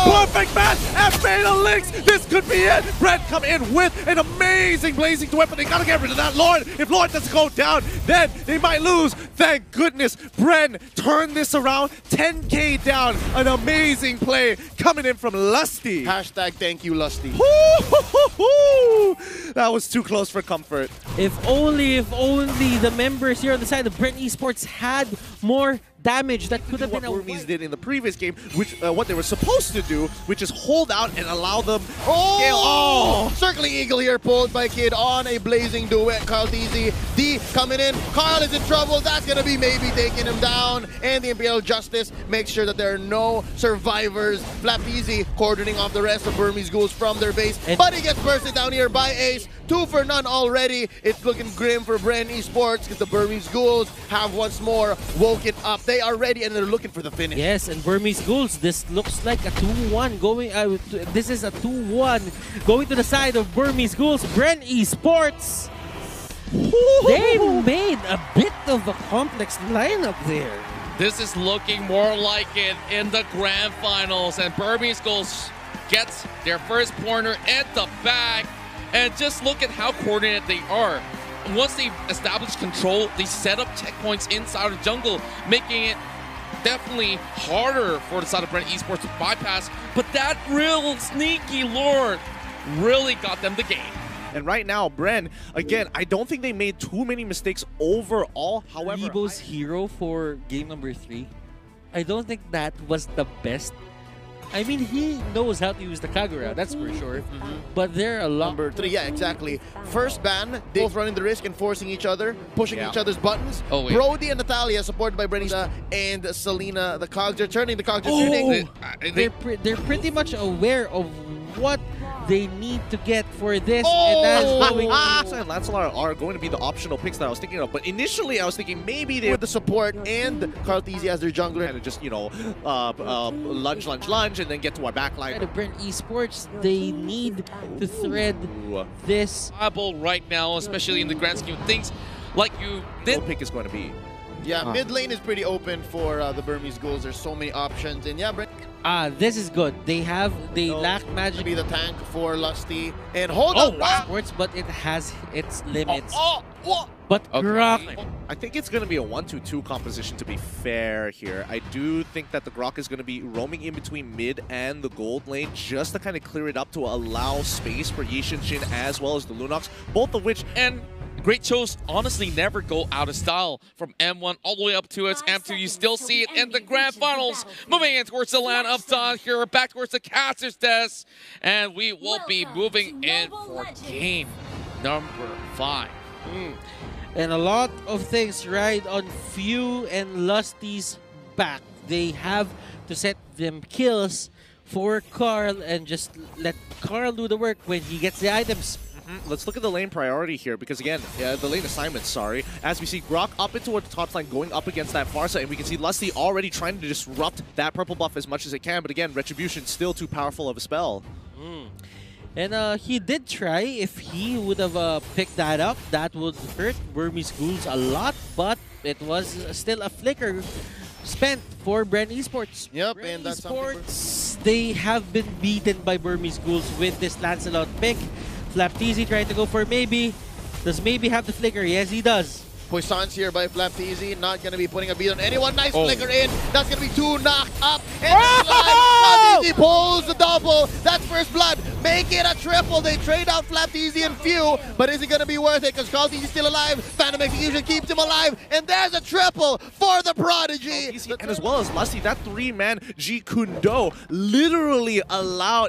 Perfect match and Fatal Links. This could be it. Brent come in with an amazing blazing duet, but they got to get rid of that Lloyd. If Lloyd doesn't go down, then they might lose. Thank goodness Bren turned this around. 10k down. An amazing play coming in from Lusty. Hashtag thank you, Lusty. That was too close for comfort. If only the members here on the side of BREN Esports had more damage, that could have been what Burmese did in the previous game, which what they were supposed to do, which is hold out and allow them scale. Oh! Circling Eagle here pulled by Kid on a blazing duet. Carl DZ, D coming in. Carl is in trouble. That's going to be maybe taking him down. And the Imperial Justice makes sure that there are no survivors. Flapeasy cordoning off the rest of Burmese Ghouls from their base. But he gets bursted down here by Ace. 2 for none already. It's looking grim for BREN Esports because the Burmese Ghouls have once more woken up. They are ready and they're looking for the finish. Yes, and Burmese Ghouls, this looks like a 2-1 going. This is a 2-1 going to the side of Burmese Ghouls. BREN Esports. They made a bit of a complex lineup there. This is looking more like it in the grand finals, and Burmese Ghouls gets their first pointer in the bag. And just look at how coordinated they are. Once they establish control, they set up checkpoints inside of the jungle, making it definitely harder for the side of BREN Esports to bypass. But that real sneaky lord really got them the game. And right now, Bren, again, I don't think they made too many mistakes overall. However, Rebo's hero for game number 3, I don't think that was the best. I mean, he knows how to use the Kagura, that's for sure. But there are a lot. Number 3, yeah, exactly. First ban, they both running the risk and forcing each other, pushing each other's buttons. Oh, wait. Brody and Natalia, supported by Brenisa and Selena. The cogs are turning, the cogs are turning. They're pretty much aware of what they need to get for this. And that's going and Lancelot are going to be the optional picks that I was thinking of. But initially, I was thinking maybe they with the support and Carl Teasy as their jungler. and just, you know, lunge, and then get to our backline. the BREN Esports, they need to thread this. Viable right now, especially in the grand scheme of things. Like you did. What pick is going to be? Yeah, mid lane is pretty open for the Burmese Ghouls. There's so many options. And yeah, Brent This is good. They lack magic. be the tank for Lusty. And hold on. Sports, but it has its limits. What? But Okay. Grok, I think it's going to be a 1-2-2 composition, to be fair here. I do think that the Grok is going to be roaming in between mid and the gold lane just to kind of clear it up to allow space for Yishin Shin as well as the Lunox, both of which... And great shows honestly never go out of style. From M1 all the way up to its M2, you still see it in the grand finals. Moving in towards the land of Dawn here, back towards the caster's desk. And we will be moving in for game number 5. and a lot of things ride on Few and Lusty's back. They have to set them kills for Carl and just let Carl do the work when he gets the items. Let's look at the lane priority here, because again, the lane assignment, as we see Grok up into the top line going up against that Farsa, and we can see Lusty already trying to disrupt that purple buff as much as it can, but again, Retribution still too powerful of a spell. And he did try. If he would have picked that up, that would hurt Burmese Ghouls a lot, but it was still a flicker spent for BREN Esports. Yep, BREN and that's Esports, they have been beaten by Burmese Ghouls with this Lancelot pick. Flapteasy trying to go for maybe. Does maybe have the flicker? Yes, he does. Poisson's here by Flapteasy, not going to be putting a beat on anyone. Nice flicker in. That's going to be 2 knocked up. And Flapteasy pulls the double. That's first blood. Make it a triple. They trade out Flapteasy and Few, but is it going to be worth it? Because Carlteasy's still alive. Phantom Execution keeps him alive. And there's a triple for the Prodigy. And as well as Lusty, that 3-man G Kundo literally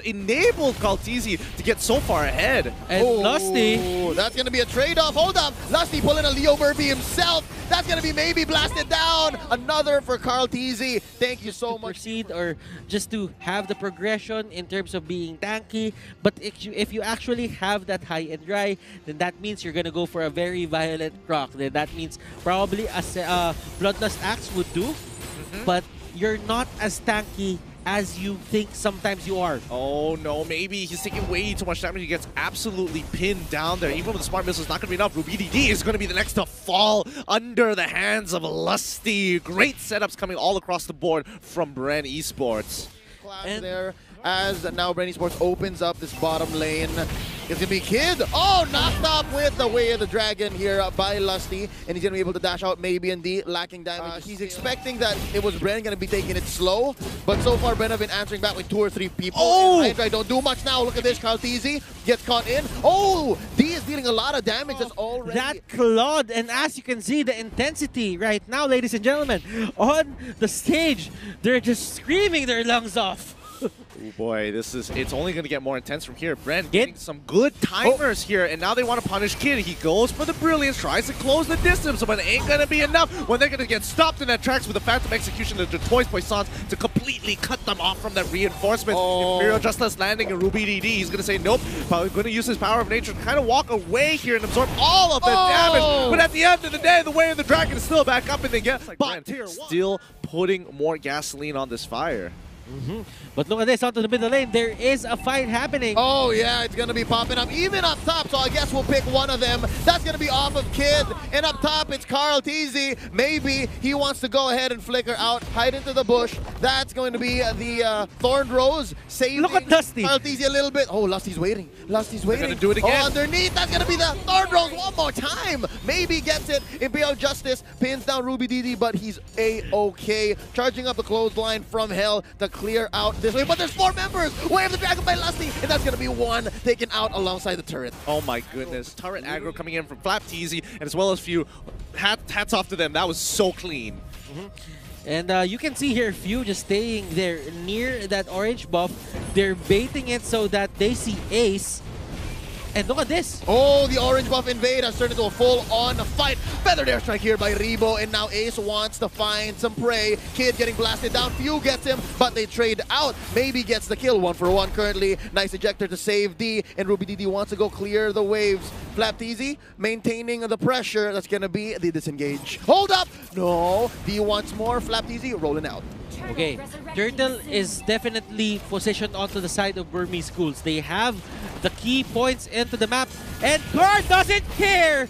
enabled Kaltizi to get so far ahead. And Lusty, That's going to be a trade-off. Hold up. Lusty pulling a Leo Murphy himself. That's going to be maybe blasted down. Another for Carl TZ. Thank you so much. Proceed or just to have the progression in terms of being tanky. But if you actually have that high and dry, then that means you're going to go for a very violent proc. Then that means probably a Bloodlust Axe would do. But you're not as tanky as you think sometimes you are. Oh no, maybe he's taking way too much damage. He gets absolutely pinned down there. Even with the Smart Missile, it's not going to be enough. RubyDD is going to be the next to fall under the hands of Lusty. Great setups coming all across the board from BREN Esports. And there, as now BREN Esports opens up this bottom lane. It's going to be Kid. Oh, knocked up with the Way of the Dragon here by Lusty. And he's going to be able to dash out maybe in the lacking damage. He's expecting that it was BREN going to be taking it slow. But so far, BREN have been answering back with 2 or 3 people. Oh! I don't do much now. Look at this. Carl TZ gets caught in. Oh, D is dealing a lot of damage. That's already... That Claude, and as you can see, the intensity right now, ladies and gentlemen, on the stage, they're just screaming their lungs off. Oh boy, it's only going to get more intense from here. BREN getting some good timers here, and now they want to punish Kid. He goes for the brilliance, tries to close the distance, but it ain't going to be enough when they're going to get stopped in their tracks with the Phantom Execution of the Toys Poissons to completely cut them off from that reinforcement. Imperial Justice landing and RubyDD. He's going to say, nope, probably going to use his Power of Nature to kind of walk away here and absorb all of the damage. But at the end of the day, the Way of the Dragon is still back up, and they get but still putting more gasoline on this fire. But look at this, onto the middle lane. There is a fight happening. Oh, yeah, it's going to be popping up even up top, so I guess we'll pick one of them. That's going to be off of Kid. And up top, it's Carl TZ. Maybe he wants to go ahead and flicker out, hide into the bush. That's going to be the Thorned Rose saving Look at Lusty. Carl TZ a little bit. Oh, Lusty's waiting. Lusty's waiting. They're going to do it again. Oh, underneath, that's going to be the Thorned Rose one more time. Maybe gets it. Imperial Justice pins down RubyDD, but he's A-okay. Charging up the clothesline from hell to clear out this way. But there's 4 members. Way of the Dragon by Lusty. And that's going to be 1 taken out alongside the turret. Oh my goodness. Turret aggro coming in from Flap TZ, and as well as Few. Hats off to them. That was so clean. And you can see here Few just staying there near that orange buff. They're baiting it so that they see Ace. And look at this. Oh, the orange buff invade has turned into a full-on fight. Feathered airstrike here by Rebo, and now Ace wants to find some prey. Kid getting blasted down. Few gets him, but they trade out. Maybe gets the kill, 1-for-1 currently. Nice ejector to save D, and RubyDD wants to go clear the waves. Flap TZ maintaining the pressure. That's going to be the disengage. Hold up! No, D wants more. Flap TZ rolling out. Okay, Turtle is definitely positioned onto the side of BURMESE Ghouls. They have the key points into the map, and Guard doesn't care!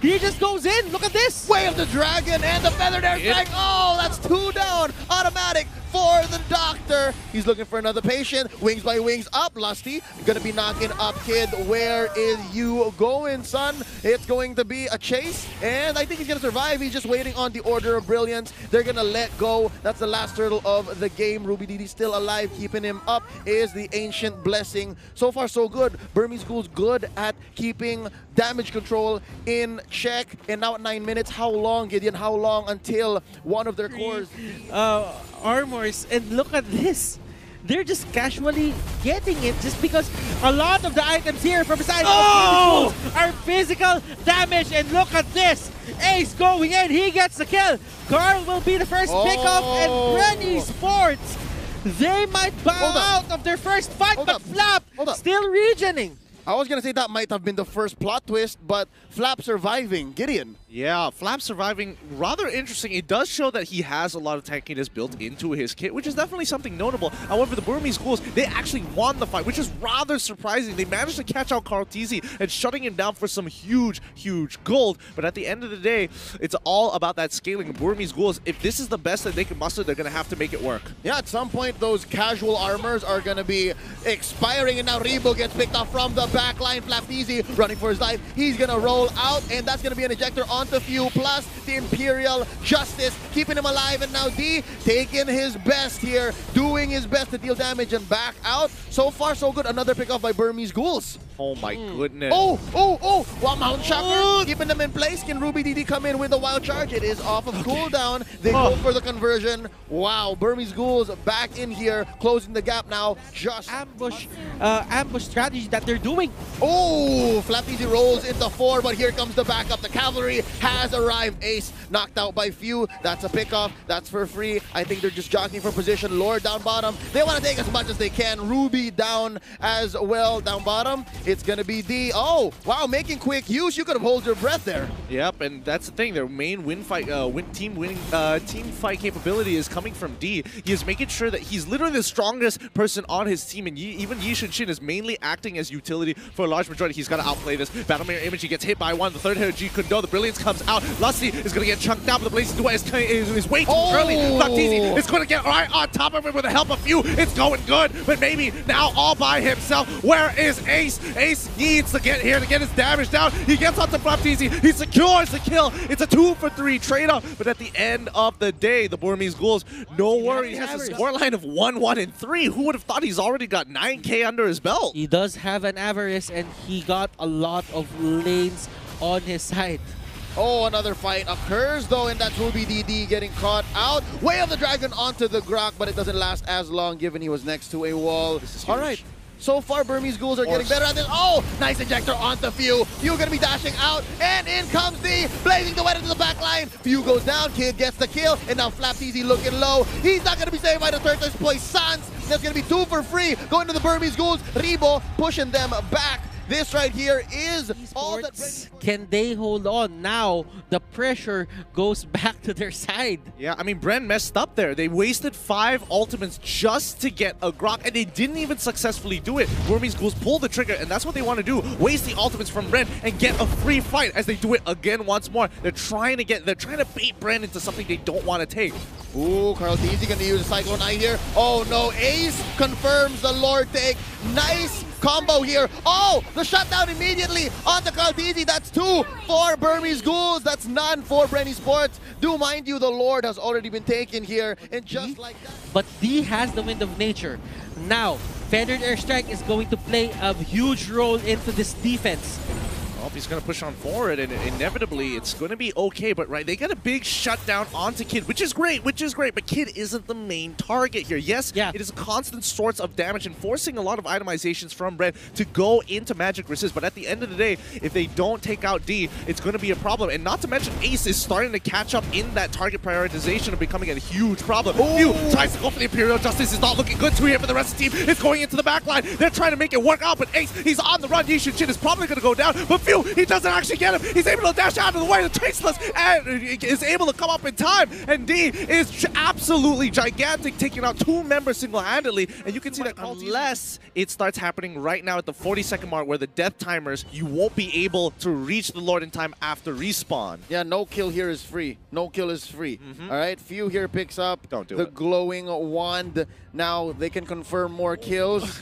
He just goes in, look at this! Way of the Dragon and the Feathered Airstrike! Oh, that's 2 down! Automatic for the Doctor! He's looking for another patient. Wings by wings up, Lusty. Gonna be knocking up Kid. Where is you going, son? It's going to be a chase, and I think he's gonna survive. He's just waiting on the Order of Brilliance. They're gonna let go. That's the last turtle of the game. RubyDD still alive. Keeping him up is the Ancient Blessing. So far, so good. BURMESE Ghouls good at keeping damage control in check. And now at 9 minutes, how long, Gideon? How long until one of their cores... armors, and look at this. They're just casually getting it just because a lot of the items here from beside are physical damage, and look at this. Ace going in, he gets the kill. Carl will be the first pickup, and BREN Esports, they might bow out of their first fight, but Flap still regening. I was going to say that might have been the first plot twist, but Flap surviving. Gideon. Yeah, Flap surviving, rather interesting. It does show that he has a lot of tankiness built into his kit, which is definitely something notable. However, the BURMESE Ghouls, they actually won the fight, which is rather surprising. They managed to catch out Carl TZ and shutting him down for some huge, huge gold. But at the end of the day, it's all about that scaling. BURMESE Ghouls, if this is the best that they can muster, they're going to have to make it work. Yeah, at some point, those casual armors are going to be expiring, and now Rebo gets picked off from the back line. Flap TZ running for his life. He's going to roll out, and that's going to be an ejector onto Few, plus the Imperial Justice keeping him alive, and now D taking his best here, doing his best to deal damage and back out. So far, so good. Another pick off by BURMESE Ghouls. Oh my goodness. While Mount Shocker keeping them in place. Can RubyDD come in with a wild charge? It is off of cooldown. They go for the conversion. Wow, BURMESE Ghouls back in here, closing the gap now. Just ambush strategy that they're doing. Oh, Flap TZ rolls into 4, but here comes the backup. The cavalry has arrived. Ace knocked out by Few. That's a pickoff. That's for free. I think they're just jockeying for position. Lord down bottom. They want to take as much as they can. Ruby down as well. Down bottom, it's going to be D. Oh, wow, making quick use. You could have held your breath there. Yep, and that's the thing. Their main team fight capability is coming from D. He is making sure that he's literally the strongest person on his team, and even Yi Shin is mainly acting as utility for a large majority. He's got to outplay this. Battle Mirror Image, he gets hit by one. The third hit of G Kundo. The Brilliance comes out. Lusty is going to get chunked out, but the Blazing Duet is way too early. Baptiste is going to get right on top of him with the help of Few. It's going good, but maybe now all by himself. Where is Ace? Ace needs to get here to get his damage down. He gets onto Baptiste. He secures the kill. It's a 2-for-3 trade-off, but at the end of the day, the Burmese Ghouls, no worry. He has a scoreline of 1-1-3. Who would have thought he's already got 9K under his belt? He does have an Avarice, and he got a lot of lanes on his side. Oh, another fight occurs, though, and that's Ruby DD getting caught out. Way of the Dragon onto the Grok, but it doesn't last as long given he was next to a wall. All right. So far, Burmese Ghouls are getting better at this. Oh, nice ejector onto Few. Few gonna be dashing out, and in comes the Blazing Duet into the back line. Few goes down, Kid gets the kill, and now Flapteezy looking low. He's not gonna be saved by the Turtles. Poissons, that's gonna be 2 for free. Going to the Burmese Ghouls. Ribo pushing them back. This right here is all that. Can they hold on? Now the pressure goes back to their side. Yeah, I mean, Bren messed up there. They wasted 5 ultimates just to get a Grok, and they didn't even successfully do it. Burmese Ghouls pull the trigger, and that's what they want to do. Waste the ultimates from Bren and get a free fight as they do it again once more. They're trying to bait Bren into something they don't want to take. Ooh, Carl Deasy gonna use a Cyclone Eye here. Oh no, Ace confirms the Lord take. Nice combo here. Oh, the shutdown immediately on the Carl Deasy. That's 2 for Burmese Ghouls. That's none for BREN ESPORTS. Do mind you, the Lord has already been taken here, and just like that. But D has the Wind of Nature. Now, Feathered Airstrike is going to play a huge role into this defense. Well, he's going to push on forward, and inevitably it's going to be okay, but right, they got a big shutdown onto Kid, which is great, but Kid isn't the main target here. Yes, yeah, it is a constant source of damage and forcing a lot of itemizations from Bren to go into Magic Resist, but at the end of the day, if they don't take out D, it's going to be a problem, and not to mention Ace is starting to catch up in that target prioritization of becoming a huge problem. Few tries to go for the Imperial Justice. Is not looking good to him for the rest of the team. It's going into the back line. They're trying to make it work out, but Ace, he's on the run. Yishin Chin is probably going to go down, but Few, he doesn't actually get him. He's able to dash out of the way of the Traceless and is able to come up in time. And D is absolutely gigantic, taking out 2 members single-handedly. And you can see that unless it starts happening right now at the 40-second mark where the death timers, you won't be able to reach the Lord in time after respawn. Yeah, no kill here is free. No kill is free. All right, Few here picks up the glowing wand. Now they can confirm more kills.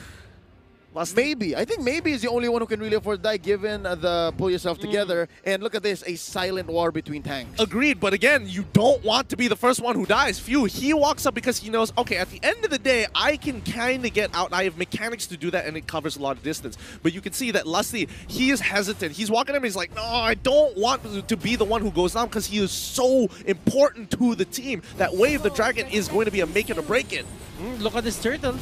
Maybe. I think maybe is the only one who can really afford to die given the pull yourself together. And look at this, a silent war between tanks. Agreed, but again, you don't want to be the first one who dies. Few, he walks up because he knows, okay, at the end of the day, I can kind of get out. I have mechanics to do that, and it covers a lot of distance. But you can see that Lusty, he is hesitant. He's walking him, he's like, no, I don't want to be the one who goes down because he is so important to the team. That Wave the Dragon is going to be a make it or break it. Look at this turtle.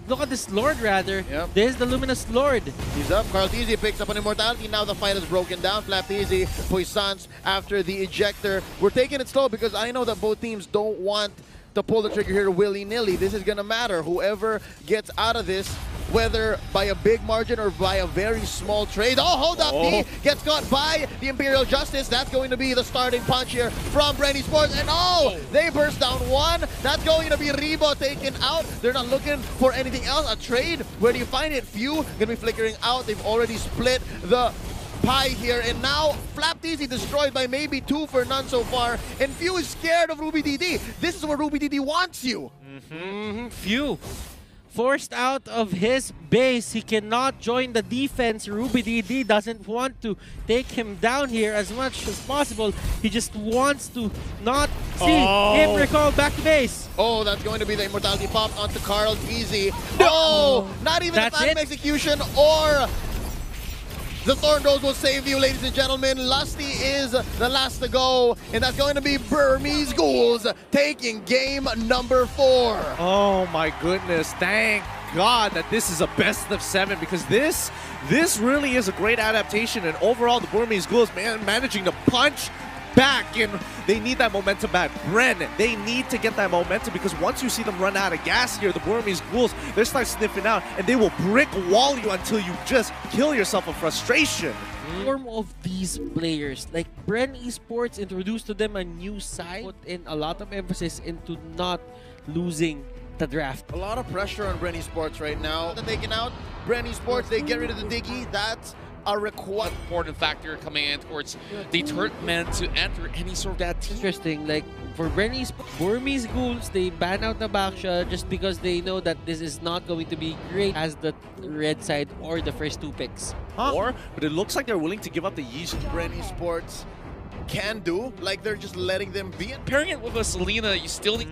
Look at this Lord, rather. Yep. There's the Luminous Lord. He's up. Carl Deasy picks up an Immortality. Now the fight is broken down. Flapteezy, Poissons after the ejector. We're taking it slow because I know that both teams don't want to pull the trigger here willy-nilly. This is going to matter. Whoever gets out of this, whether by a big margin or by a very small trade. Oh, hold up. D gets caught by the Imperial Justice. That's going to be the starting punch here from BREN ESPORTS. And oh, they burst down 1. That's going to be Ribo taken out. They're not looking for anything else. A trade. Where do you find it? Few going to be flickering out. They've already split the pie here, and now Flapteezy destroyed by maybe 2 for none so far, and Few is scared of Ruby DD. This is where Ruby DD wants you. Few forced out of his base. He cannot join the defense. Ruby DD doesn't want to take him down here as much as possible. He just wants to not see him recall back to base. Oh, that's going to be the Immortality pop onto Carl Deasy. No! Not even the Phantom Execution or the Thorn Rose will save you, ladies and gentlemen. Lusty is the last to go, and that's going to be Burmese Ghouls taking game number 4. Oh my goodness, thank God that this is a best of 7, because this really is a great adaptation, and overall the Burmese Ghouls managing to punch back, and they need that momentum back. Bren, they need to get that momentum, because once you see them run out of gas here, the Burmese Ghouls, they start sniffing out, and they will brick wall you until you just kill yourself of frustration. Form of these players, like BREN Esports introduced to them a new side, put in a lot of emphasis into not losing the draft. A lot of pressure on BREN Esports right now. They're taking out BREN Esports, they get rid of the Diggy. That's a required important factor coming in towards the tournament to enter any sort of that team. Interesting, like for BREN Esports, Burmese Ghouls, they ban out the Baksha just because they know that this is not going to be great as the red side or the first 2 picks. But it looks like they're willing to give up the Yeesh. BREN Esports can do. Like, they're just letting them be. Pairing it with a Selena, you still need...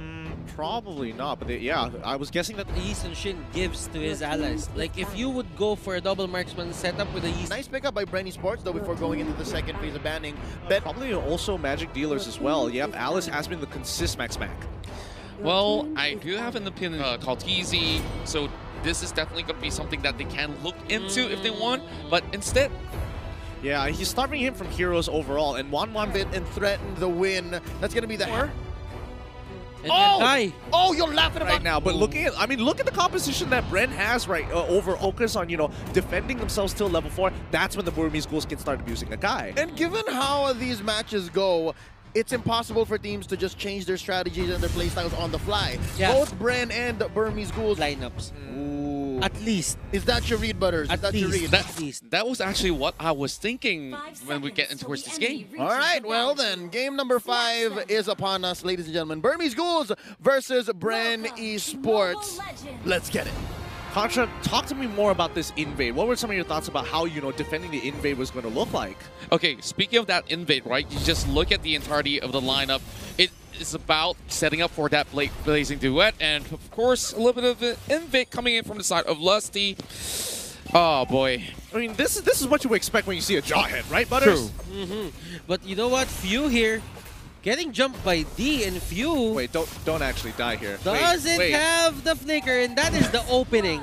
Probably not, but yeah, I was guessing that... Yi and Shin gives to his allies. Like, if you would go for a double marksman setup with a Yi... Nice pickup by BREN Esports, though, before going into the second phase of banning. Probably also Magic dealers as well. Yep, Alice has been the consist max back. Well, I do have an opinion called Easy, so this is definitely going to be something that they can look into if they want, but instead... Yeah, he's starting him from heroes overall, and 1-1 bit and threaten the win. That's going to be the... Oh, you're laughing about right now, but looking at, I mean, look at the composition that BREN has right over focus on, you know, defending themselves till level 4. That's when the Burmese Ghouls can start abusing a guy. And given how these matches go, it's impossible for teams to just change their strategies and their playstyles on the fly. Yeah. Both BREN and Burmese Ghouls lineups. Ooh. At least. Is that your read, Butters? Is that your read? That was actually what I was thinking when we get into this game. All right, well then, game number 5 is upon us, ladies and gentlemen. Burmese Ghouls versus BREN Esports. Let's get it. Contra, talk to me more about this invade. What were some of your thoughts about how, you know, defending the invade was going to look like? Okay, speaking of that invade, right? You just look at the entirety of the lineup. It is about setting up for that blazing duet, and of course, a little bit of an invade coming in from the side of Lusty. Oh boy. I mean, this is what you expect when you see a Jawhead, right, Butters? True. But you know what? Few here getting jumped by D, and Few... Wait, don't actually die here. Doesn't have the flicker, and that is the opening.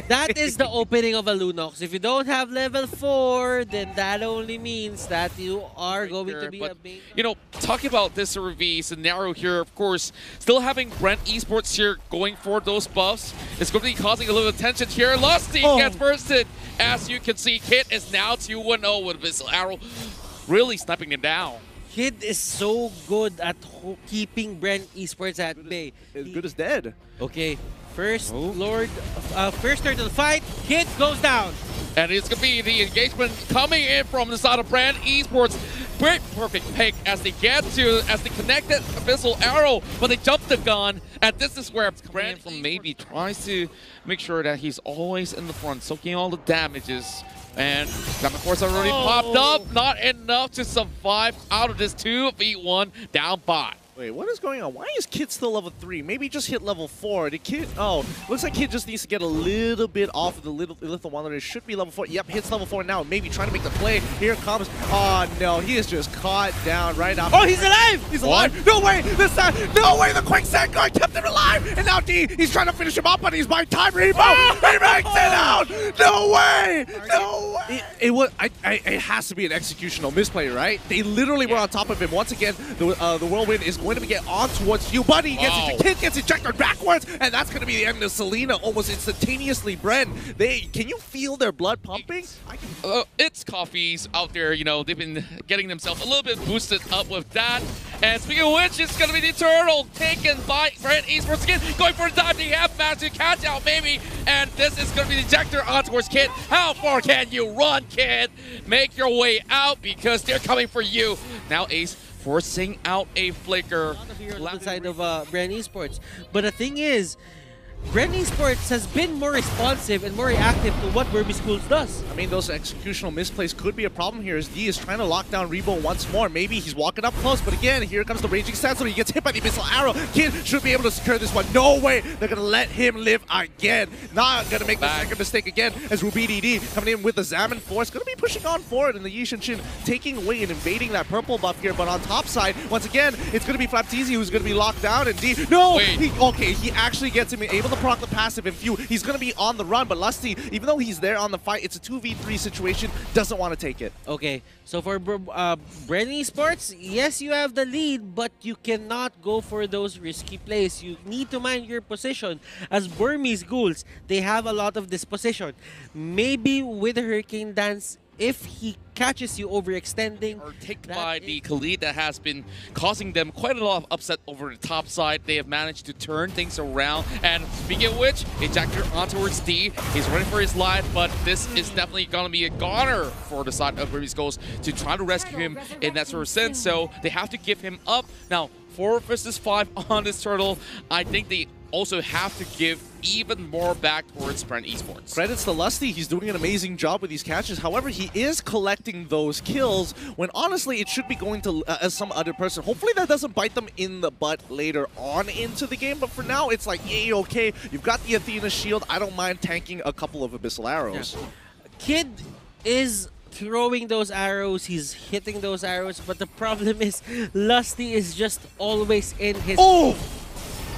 That is the opening of a Lunox. If you don't have level 4, then that only means that you are going to be a main. You know, talking about this RV scenario here, of course, still having BREN Esports here going for those buffs, it's going to be causing a little tension here. Lusty gets bursted. As you can see, Kit is now 2-1-0 with Missile Arrow, really sniping him down. Kid is so good at keeping BREN Esports at bay. As good as dead. Okay, first Lord, first turtle fight, Kid goes down. And it's going to be the engagement coming in from the side of BREN Esports. Great perfect pick as they connect that Abyssal Arrow, but they jump the gun. And this is where BREN from maybe tries to make sure that he's always in the front, soaking all the damages. And Diamond Force already popped up. Not enough to survive out of this 2v1 down by. Wait, what is going on? Why is Kid still level 3? Maybe just hit level 4. The Kid, looks like Kid just needs to get a little bit off of the Lethal Wanderer. It should be level 4. Yep, hits level 4 now. Maybe trying to make the play. Here comes. Oh no, he is just caught down right off. Oh, he's alive! He's alive! No way! This time, no way! The quicksand guard kept him alive! And now D, he's trying to finish him up, but he's by time. Rebo! He makes it out! No way! No way! It has to be an executional misplay, right? They literally were on top of him. Once again, the Whirlwind is going to get on towards you, buddy. Kid gets ejected backwards, and that's going to be the end of Selena almost instantaneously. BREN, can you feel their blood pumping? It's coffees out there, you know, they've been getting themselves a little bit boosted up with that. And speaking of which, it's going to be the turtle taken by BREN Esports again, going for a dive. They have managed to catch out maybe, and this is going to be the ejector on towards Kid. How far can you run, Kid? Make your way out because they're coming for you. Now Ace forcing out a flicker. Left side of BREN Esports. But the thing is, BREN Esports has been more responsive and more reactive to what Burmese Ghouls does. I mean, those executional misplays could be a problem here as D is trying to lock down Rebo once more. Maybe he's walking up close, but again, here comes the Raging Sandstorm. He gets hit by the Missile Arrow. Kid should be able to secure this one. No way! They're going to let him live again. Not going to make the second mistake again as Ruby DD coming in with the Zaman Force. Going to be pushing on forward, and the Yishin Shin taking away and invading that purple buff here. But on top side, once again, it's going to be Flapteezy who's going to be locked down, and D... No! He actually gets him able to proc the passive and Few. He's going to be on the run, but Lusty, even though he's there on the fight, it's a 2v3 situation, doesn't want to take it. Okay, so for BREN Esports, yes, you have the lead, but you cannot go for those risky plays. You need to mind your position. As Burmese Ghouls, they have a lot of disposition. Maybe with the Hurricane Dance, if he catches you overextending, or taken by the Khalid that has been causing them quite a lot of upset over the top side. They have managed to turn things around. And speaking of which, ejector on towards D. He's running for his life, but this is definitely going to be a goner for the side of Burmese Ghouls to try to rescue him in that sort of sense. So they have to give him up. Now, 4 versus 5 on this turtle. I think they also have to give even more back towards BREN Esports. Credits to Lusty, he's doing an amazing job with these catches. However, he is collecting those kills when honestly it should be going to some other person. Hopefully that doesn't bite them in the butt later on into the game, but for now it's like, yay, okay, you've got the Athena shield, I don't mind tanking a couple of Abyssal arrows. Yeah. Kid is throwing those arrows, he's hitting those arrows, but the problem is Lusty is just always in his... Oh!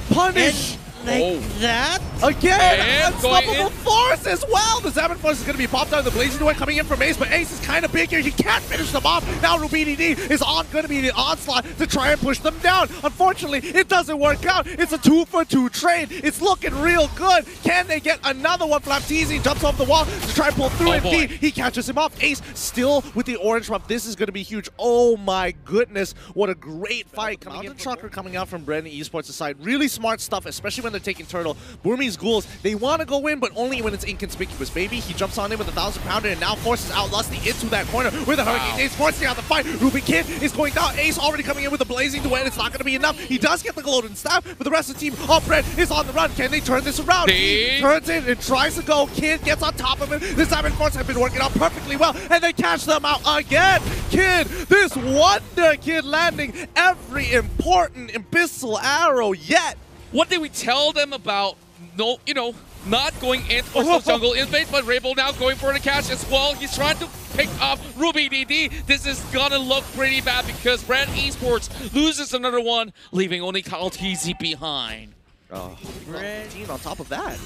Punish! Like that? Again! And Unstoppable Force as well! The Salmon Force is going to be popped out of the Blazing Duet coming in from Ace, but Ace is kind of big here. He can't finish them off. Now Rubini D is going to be the onslaught to try and push them down. Unfortunately, it doesn't work out. It's a 2-for-2 trade. It's looking real good. Can they get another one? Flapteezy jumps off the wall to try and pull through, and D, he catches him off. Ace still with the orange buff. This is going to be huge. Oh my goodness. What a great fight. Mountain Trucker coming out from BREN Esports' side. Really smart stuff, especially when they're taking turtle. Burmese Ghouls, they want to go in, but only when it's inconspicuous, baby. He jumps on in with a 1000-pounder and now forces out Lusty into that corner with a Hurricane Ace forcing out the fight. Ruby Kid is going down. Ace already coming in with a Blazing Duet. It's not going to be enough. He does get the Golden Staff, but the rest of the team, BREN is on the run. Can they turn this around? He turns in and tries to go. Kid gets on top of him. The Salmon Force have been working out perfectly well, and they catch them out again. Kid, this Wonder Kid landing every important Abyssal arrow yet. What did we tell them about, no, you know, not going in for the jungle in base, but Rainbow now going for the catch as well. He's trying to pick off Ruby DD. This is gonna look pretty bad because BREN Esports loses another one, leaving only KyleTzy behind. Oh, BREN on top of that.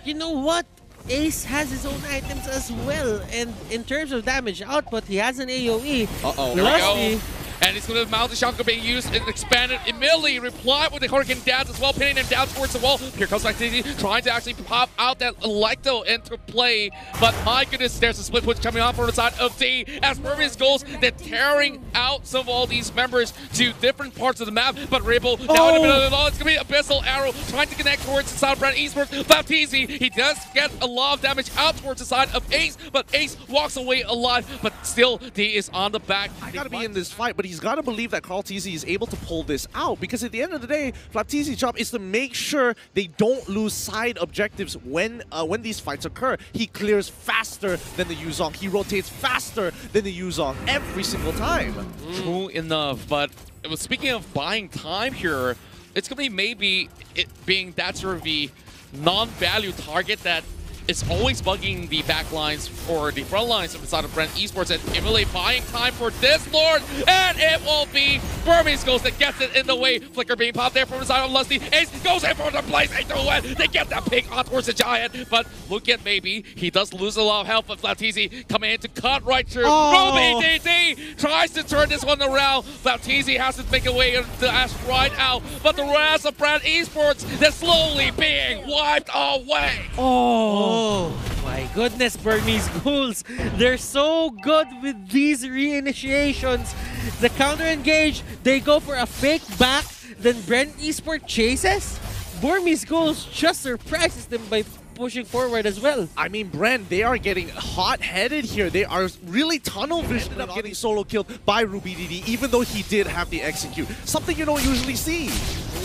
You know what? Ace has his own items as well, and in terms of damage output, he has an AoE. Uh-oh. There we go. And he's going to mount the Shankar being used and expanded. Immediately reply with the Hurricane Dance as well, pinning him down towards the wall. Here comes Flapteezy trying to actually pop out that Electo into play. But my goodness, there's a split push coming off from the side of D. As Burmese Ghouls, they're tearing out some of all these members to different parts of the map. But Rebel now in the middle of it all. It's going to be Abyssal Arrow trying to connect towards the side of BREN Esports. Flapteezy, he does get a lot of damage out towards the side of Ace, but Ace walks away alive. But still, D is on the back. I got to be in this fight, but he's got to believe that KyleTzy is able to pull this out, because at the end of the day, Flapteezy's job is to make sure they don't lose side objectives when these fights occur. He clears faster than the Yuzong. He rotates faster than the Yuzong every single time. True enough, but speaking of buying time here, it's going to be maybe it being that sort of the non-value target that is always bugging the back lines or the front lines of the side of BREN Esports, and Emily buying time for this Lord, and it will be Burmese Ghouls that gets it in the way. Flicker being popped there from the side of Lusty. Ace goes in for the Blazing Duet. They get that ping on towards the Giant, but look at maybe he does lose a lot of health, but Flapteezy coming in to cut right through. Ruby DD tries to turn this one around. Flapteezy has to make a way to dash right out, but the rest of BREN Esports, they're slowly being wiped away. Oh my goodness, Burmese Ghouls. They're so good with these reinitiations. The counter engage, they go for a fake back, then BREN Esports chases. Burmese Ghouls just surprises them by pushing forward as well. I mean, BREN, they are getting hot-headed here. They are really tunnel vision up getting solo killed by Ruby DD, even though he did have the execute. Something you don't usually see.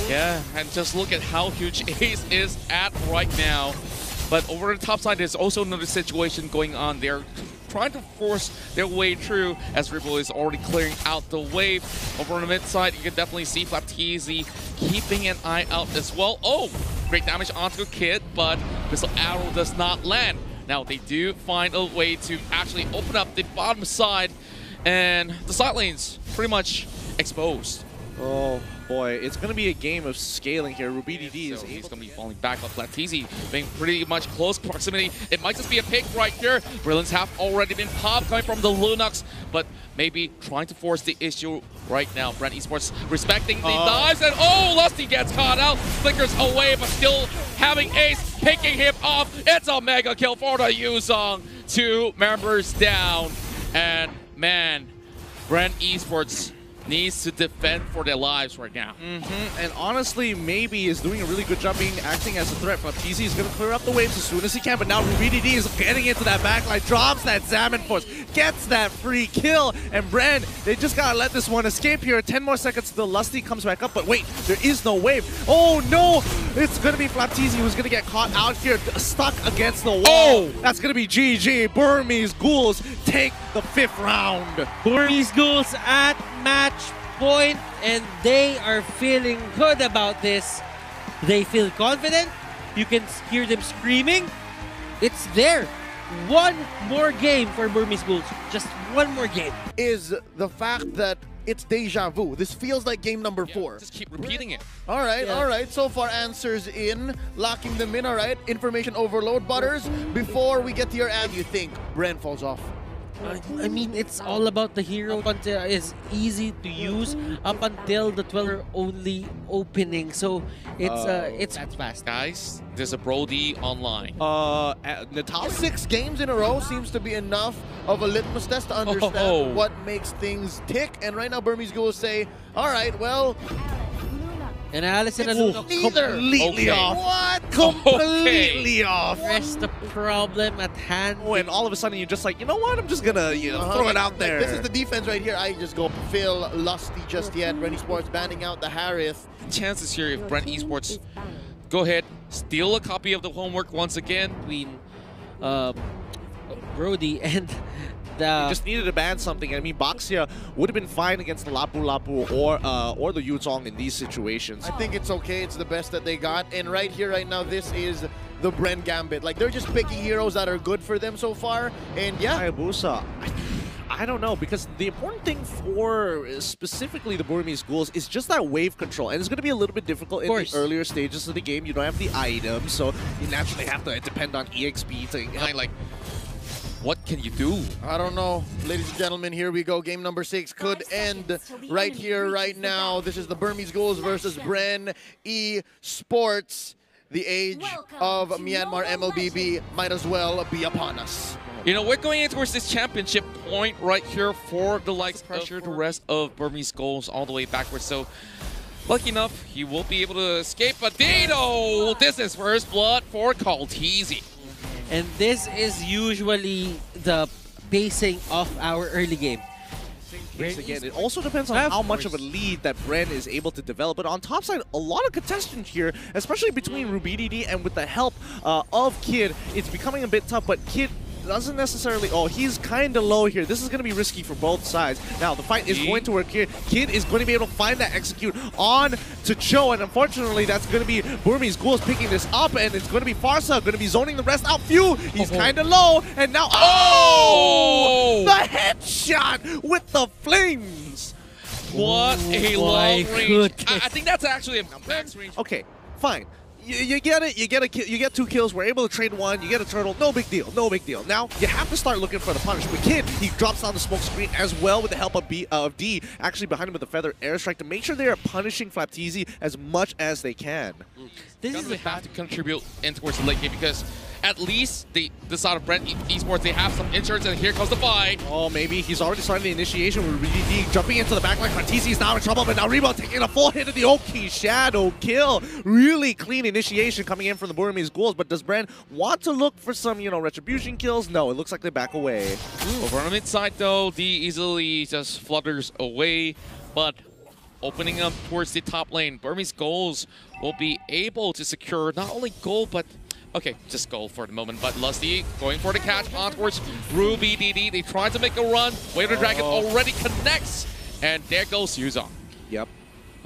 Yeah, and just look at how huge Ace is at right now. But over the top side, there's also another situation going on. They're trying to force their way through as Ripple is already clearing out the wave. Over on the mid side, you can definitely see Flapteezy keeping an eye out as well. Oh, great damage onto Kid, but Missile Arrow does not land. Now, they do find a way to actually open up the bottom side, and the side lane's pretty much exposed. Oh boy, it's going to be a game of scaling here. RubyDD is So he's able going to be falling back, but Flatteezy being pretty much close proximity. It might just be a pick right here. Brilliants have already been popped coming from the Lunox, but maybe trying to force the issue right now. BREN Esports respecting the dives, and oh, Lusty gets caught out. Flickers away, but still having Ace picking him off. It's a mega kill for the Yuzong. 2 members down, and man, BREN Esports needs to defend for their lives right now. And honestly, maybe is doing a really good job acting as a threat. Flatteezy is going to clear up the waves as soon as he can, but now RubyDD is getting into that backline, drops that Salmon Force, gets that free kill, and BREN, they just got to let this one escape here. 10 more seconds till Lusty comes back up, but wait, there is no wave. Oh no, it's going to be Flatteezy who's going to get caught out here, stuck against the wall. Oh! That's going to be GG. Burmese Ghouls take the 5th round. Burmese Ghouls at match point, and they are feeling good about this. They feel confident. You can hear them screaming. It's there. One more game for Burmese Ghouls. Just one more game. Is the fact that it's deja vu. This feels like game number 4. Just keep repeating it. All right, Yeah. all right. So far, answers in, locking them in. All right, information overload, Butters. Before we get to your ad, you think BREN falls off? I mean, it's all about the hero. Until it's easy to use up until the 12 only opening. So it's that fast. Guys, there's a Brody online. Natalia 6 games in a row seems to be enough of a litmus test to understand what makes things tick. And right now, Burmese Ghouls say, all right, well, And Allison and Luno completely Okay. off. what? Completely off. press the problem at hand. Oh, and all of a sudden you're just like, you know what? I'm just gonna throw it out there. This is the defense right here. I just go Phil Lusty just yet. BREN Esports banning out the Harith. Chances here if BREN Esports go ahead, steal a copy of the homework once again. Between Brody and You just needed to ban something. I mean, Baxia would have been fine against the Lapu Lapu or the Yuzong in these situations. I think it's okay. It's the best that they got. And right here, right now, this is the BREN Gambit. Like, they're just picking heroes that are good for them so far. And yeah, Hayabusa, I don't know, because the important thing for specifically the Burmese Ghouls is just that wave control. And it's going to be a little bit difficult in the earlier stages of the game. You don't have the items, so you naturally have to depend on EXP to Like, what can you do? I don't know. Ladies and gentlemen, here we go. Game number 6 could end right here, right now. This is the Burmese Ghouls versus BREN Esports. The age of Myanmar MLBB might as well be upon us. You know, we're going in towards this championship point right here for the likes pressure the rest of Burmese Ghouls all the way backwards. So, lucky enough, he will be able to escape. But Dito, this is first blood for Kalteezy. And this is usually the pacing of our early game. Again, it also depends on how much of a lead that BREN is able to develop. But on top side, a lot of contestant here, especially between RubyDD and with the help of Kid, it's becoming a bit tough. But Kid doesn't necessarily... Oh, he's kind of low here. This is going to be risky for both sides. Now, the fight is going to work here. Kid is going to be able to find that execute on to Cho, and unfortunately, that's going to be Burmese Ghouls picking this up, and it's going to be Farsa going to be zoning the rest out. Few, he's kind of low, and now... Oh! The headshot with the flames! What a long range. I think that's actually a max range. Okay, fine. You get it. You get 2 kills. We're able to trade 1. You get a turtle. No big deal. No big deal. Now you have to start looking for the punish. But Kid, he drops down the smoke screen as well with the help of D, actually behind him with the feather airstrike to make sure they are punishing Flatteezy as much as they can. This is have to contribute in towards the late game because at least the side of BREN Esports, they have some insurance, and here comes the fight. Oh, maybe he's already starting the initiation with RubyDD jumping into the backline. Flatteezy is now in trouble, but now Rebo taking a full hit of the Oki Shadow kill. Really clean initiation coming in from the Burmese Ghouls, but does BREN want to look for some, retribution kills? No, it looks like they back away. Over on the mid side though, D easily just flutters away, but opening up towards the top lane, Burmese Ghouls will be able to secure not only gold, but okay, just gold for the moment, but Lusty going for the catch on towards RubyDD. They tried to make a run. Waiter Dragon already connects, and there goes Yuzong. Yep.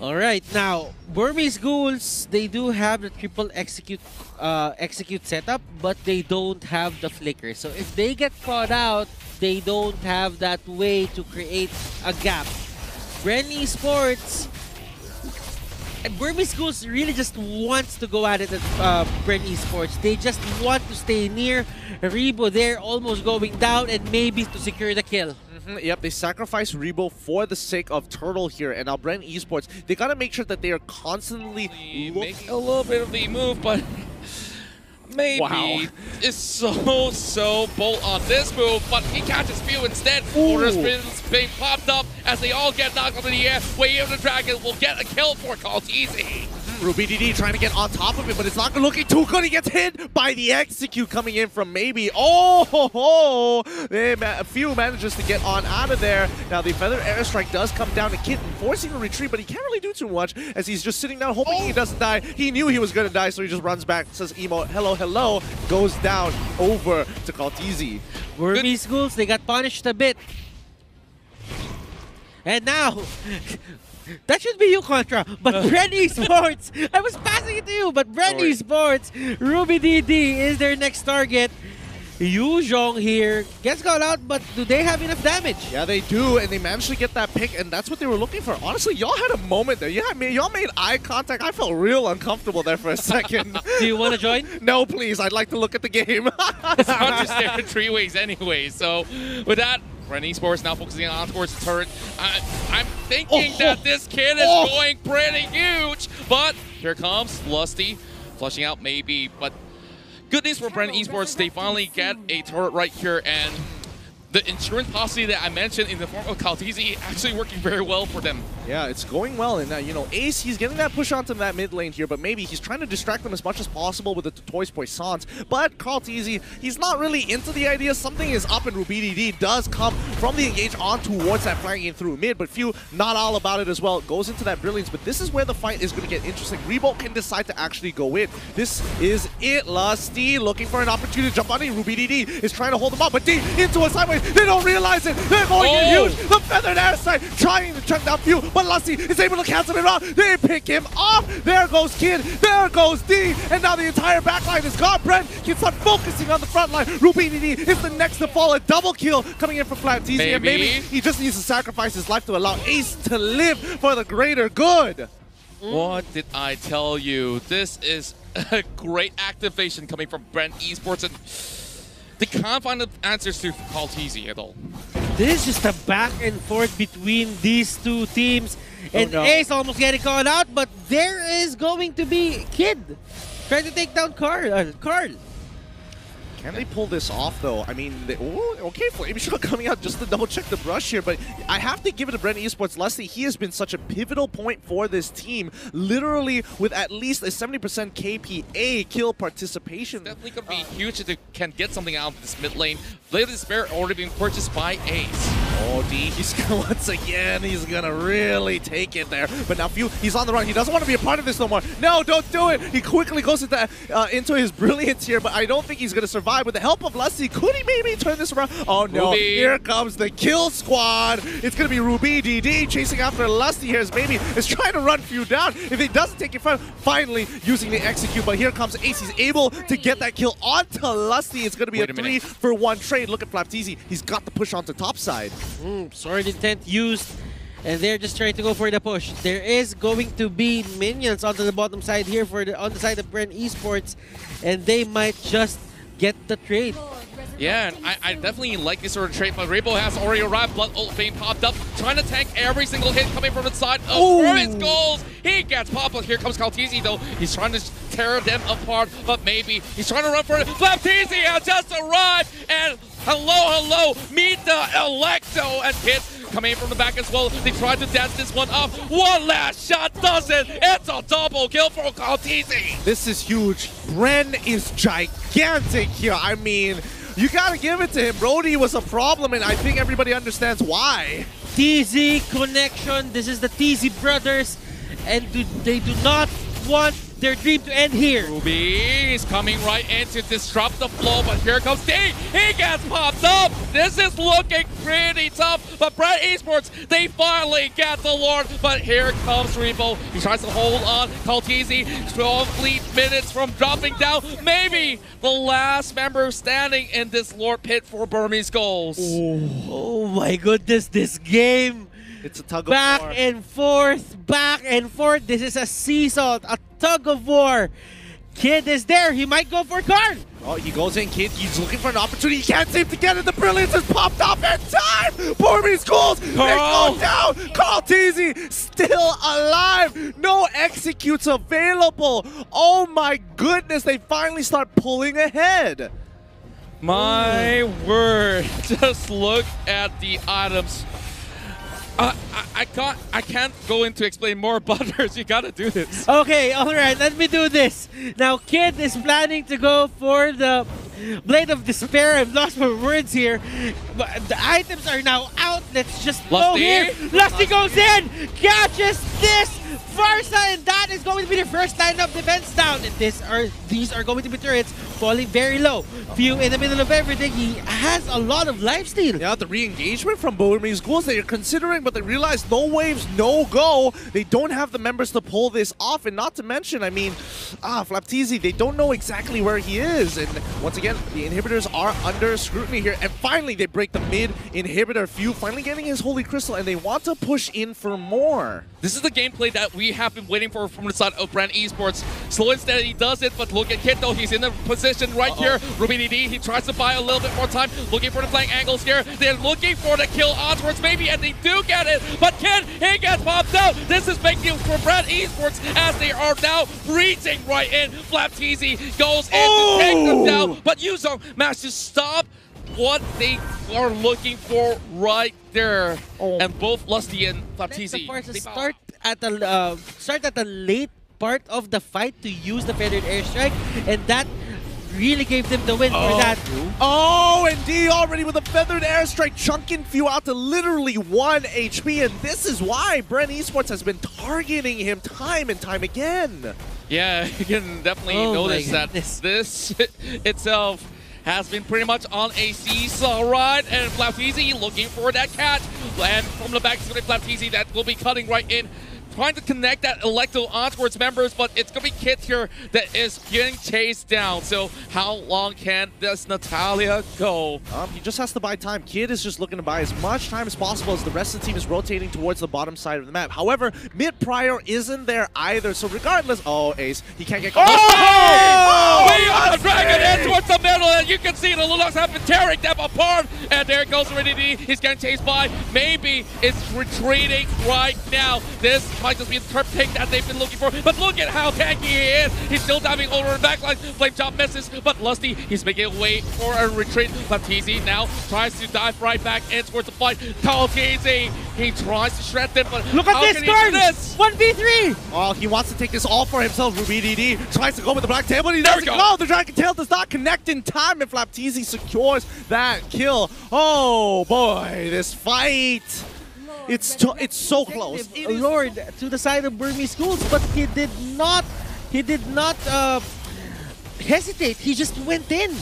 All right, now Burmese Ghouls, they do have the triple execute setup, but they don't have the flicker. So if they get caught out, they don't have that way to create a gap. BREN Esports Burmese Ghouls really just wants to go at it at BREN Esports. They just want to stay near Rebo. They're almost going down and maybe to secure the kill. Yep, they sacrifice Rebo for the sake of Turtle here, and now BREN Esports, they gotta make sure that they are constantly making a little bit of the move, but maybe is so bold on this move, but he catches Few instead. Order spins being popped up as they all get knocked into the air. Way of the Dragon will get a kill for Kaltizi. RubyDD trying to get on top of it, but it's not looking too good. He gets hit by the execute coming in from Maybe. Few manages to get on out of there. Now the Feather Airstrike does come down to Kitten, forcing a retreat, but he can't really do too much as he's just sitting down hoping he doesn't die. He knew he was going to die, so he just runs back, says emote, hello, hello, goes down over to Kaltizi. Burmese Ghouls, they got punished a bit. And now, that should be you, Contra. But BREN Esports, I was passing it to you, but BREN Esports, RubyDD is their next target. Yuzhong here gets called out, but do they have enough damage? Yeah, they do, and they managed to get that pick, and that's what they were looking for. Honestly, y'all had a moment there. Yeah, y'all made eye contact. I felt real uncomfortable there for a second. Do you want to join? No, please. I'd like to look at the game. It's not just there in 3 ways anyway, so with that, BREN Esports now focusing on towards the turret. I'm thinking that this kid is going pretty huge, but here comes Lusty, flushing out Maybe, but good news for BREN Esports, they finally get a turret right here, and the insurance policy that I mentioned in the form of Kaltizi actually working very well for them. Yeah, it's going well, and you know, Ace, he's getting that push onto that mid lane here, but Maybe he's trying to distract them as much as possible with the Toys Poissons. But Kaltizi, he's not really into the idea. Something is up, and RubyDD does come from the engage on towards that flanking through mid, but Few not all about it as well. Goes into that Brilliance, but this is where the fight is going to get interesting. Rebo can decide to actually go in. This is it. Lusty looking for an opportunity to jump on it. RubyDD is trying to hold him up, but D into a sideways. They don't realize it. They're going in huge. The Feathered Airstrike trying to chunk down Few, but Lusty is able to cancel it off. They pick him off. There goes Kid. There goes D. And now the entire backline is gone. BREN can start focusing on the front line. RubyDD is the next to fall. A double kill coming in from Flatteezy. And maybe he just needs to sacrifice his life to allow Ace to live for the greater good. What did I tell you? This is a great activation coming from BREN Esports, and they can't find the answers to Kaltizi at all. This is just a back and forth between these two teams. And Ace almost getting called out, but there is going to be Kid trying to take down Carl. Can they pull this off, though? I mean, okay, Flameshot coming out just to double-check the brush here, but I have to give it to BREN Esports. Leslie, he has been such a pivotal point for this team, literally with at least a 70% KPA kill participation. It's definitely going to be huge if they can get something out of this mid lane. Blade of Despair already being purchased by Ace. Oh, D, he's once again, he's gonna really take it there. But now Few, he's on the run. He doesn't want to be a part of this no more. No, don't do it. He quickly goes into his brilliance here, but I don't think he's gonna survive. With the help of Lusty, could he maybe turn this around? Oh no, here comes the kill squad. It's gonna be RubyDD chasing after Lusty here as Maybe is trying to run Few down. If he doesn't take it front, finally using the execute, but here comes Ace. He's able to get that kill onto Lusty. It's gonna be a 3-for-1 trade. Look at Flapteezy. He's got the push onto top side. Sword intent used, and they're just trying to go for the push. There is going to be minions onto the bottom side here on the side of BREN Esports, and they might just get the trade. Yeah, and I definitely like this sort of trade, but Rebo has already arrived. Blood ult being popped up, trying to tank every single hit coming from the side of BREN's goals. He gets popped up. Here comes Kaltizi, though. He's trying to tear them apart, but Maybe he's trying to run for it. Flapteezy has just arrived, and hello, meet the Electo, and Kid coming in from the back as well. They tried to dance this one off. One last shot does it. It's a double kill for Kaltizi. This is huge. BREN is gigantic here. I mean, you gotta give it to him. Brody was a problem, and I think everybody understands why. TZ connection. This is the TZ brothers, and they do not want their dream to end here. Ruby is coming right in to disrupt the flow, but here comes D. He gets popped up. This is looking pretty tough, but BREN Esports, they finally get the Lord, but here comes Rebo. He tries to hold on. Kaltizi, 12 minutes from dropping down. Maybe the last member standing in this Lord pit for Burmese Ghouls. Oh my goodness, this game It's a tug of Back war. and forth, back and forth. This is a seesaw, a tug of war. Kid is there. He might go for Karn. Oh, he goes in, Kid. He's looking for an opportunity. He can't seem to get it. The Brilliance has popped up in time. BURMESE GHOULs. They go down. Carl Teasy still alive. No executes available. Oh my goodness. They finally start pulling ahead. My word. Just look at the items. I can't go into explain more, Butters. You gotta do this. Okay, alright, let me do this. Now, Kid is planning to go for the Blade of Despair. I've lost my words here. But the items are now out. Let's just go Lusty. here. Lusty goes in, catches this Farsa, and that is going to be the first line of defense down. And these are going to be turrets falling very low. Few in the middle of everything. He has a lot of lifesteal. Yeah, the re-engagement from BURMESE GHOULs they are considering, but they realize no waves, no go. They don't have the members to pull this off, and not to mention, I mean, Flapteezy, they don't know exactly where he is. And once again, the inhibitors are under scrutiny here. And finally, they break the mid inhibitor. Few finally getting his Holy Crystal, and they want to push in for more. This is the gameplay that we have been waiting for from the side of BREN Esports. Slow and steady, he does it, but look at Kid though. He's in the position right here. RubyDD, he tries to buy a little bit more time, looking for the flank angles here. They're looking for the kill onwards maybe, and they do get it. But Kid, he gets popped out. This is big news for BREN Esports as they are now reaching right in. Flapteezy goes in to take them down, but Yuzo managed to stop what they are looking for right there. And both Lusty and Flapteezy, Start at the late part of the fight to use the feathered airstrike, and that really gave them the win for that. Oh, and D already with a feathered airstrike, chunking Few out to literally 1 HP, and this is why BREN Esports has been targeting him time and time again. Yeah, you can definitely notice that this itself has been pretty much on a seesaw ride, and Flapteezy looking for that catch. And from the back, it's going to be Flapteezy that will be cutting right in, trying to connect that Electo onto its members, but it's going to be Kit here that is getting chased down. So how long can this Natalia go? He just has to buy time. Kid is just looking to buy as much time as possible as the rest of the team is rotating towards the bottom side of the map. However, mid prior isn't there either, so regardless, Ace, he can't get caught. We are the dragon in towards the middle, and you can see the Lulux have been tearing them apart. And there goes RubyDD. He's getting chased by. Maybe it's retreating right now. This might just be the turf pick that they've been looking for. But look at how tanky he is. He's still diving over the backline. Flame Chop misses, but Lusty, he's making a way for a retreat. Flapteezy now tries to dive right back in towards the fight. Teasy, he tries to shred them, but look at this, Karn! 1v3! Oh, he wants to take this all for himself. RubyDD tries to go with the black tail, but he doesn't go. The Dragon Tail does not connect in time, and Flapteezy secures that kill. Oh boy, this fight. It's so close. Lord to the side of BURMESE GHOULs, but he did not hesitate. He just went in.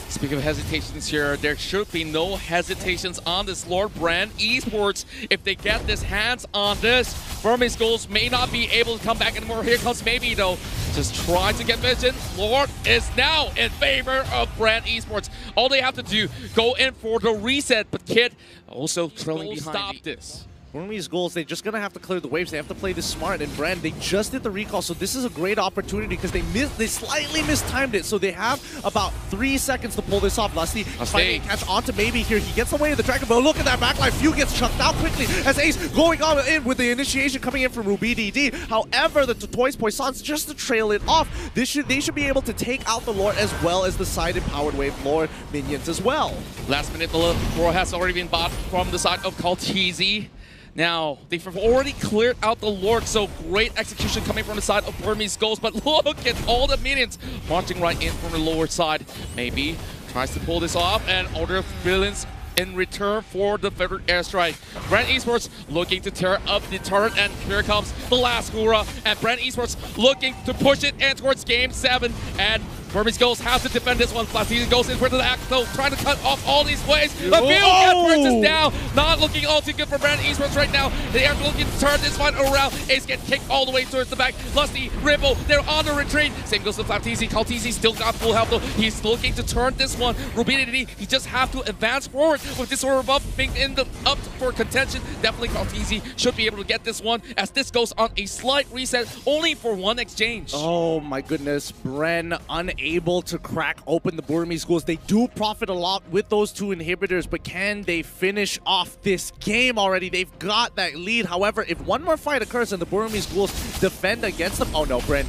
Speaking of hesitations here, there should be no hesitations on this Lord. BREN Esports, if they get this hands on this, BURMESE GHOULs may not be able to come back anymore. Here comes Maybe though. Just try to get vision. Lord is now in favor of BREN Esports. All they have to do, go in for the reset, but Kid also trailing behind. Stop this. BURMESE GHOULs, they're just going to have to clear the waves. They have to play this smart. And BREN, they just did the recall, so this is a great opportunity because they slightly mistimed it. So they have about 3 seconds to pull this off. Lusty finally catch onto Maybe here. He gets away with the Dragon, but look at that backline. Few gets chucked out quickly as Ace going on in with the initiation coming in from RubyDD. However, the Toys Poissons, just to trail it off, they should be able to take out the Lord as well as the side-empowered wave Lord minions as well. Last minute, the throw has already been bought from the side of Teasy. Now, they've already cleared out the Lord, so great execution coming from the side of BURMESE GHOULs, but look at all the minions marching right in from the lower side. Maybe tries to pull this off, and Order of Villains in return for the feathered airstrike. BREN Esports looking to tear up the turret, and here comes the last hurrah, and BREN Esports looking to push it in towards Game 7, and BURMESE GHOULS has to defend this one. Flatini goes in for the act, though, trying to cut off all these ways. The field gets purchased down. Not looking all too good for BREN esports right now. They are looking to turn this one around. Ace get kicked all the way towards the back. Lusty, Ripple, they're on the retreat. Same goes to Flatini. Kaltizi still got full health, though. He's looking to turn this one. Rubinity, he just have to advance forward with this sort of buff being in the up for contention. Definitely Kaltizi should be able to get this one, as this goes on a slight reset, only for one exchange. Oh my goodness, BREN unable to crack open the BURMESE GHOULS. They do profit a lot with those two inhibitors, but can they finish off this game already? They've got that lead. However, if one more fight occurs and the BURMESE GHOULS defend against them, oh no, BREN,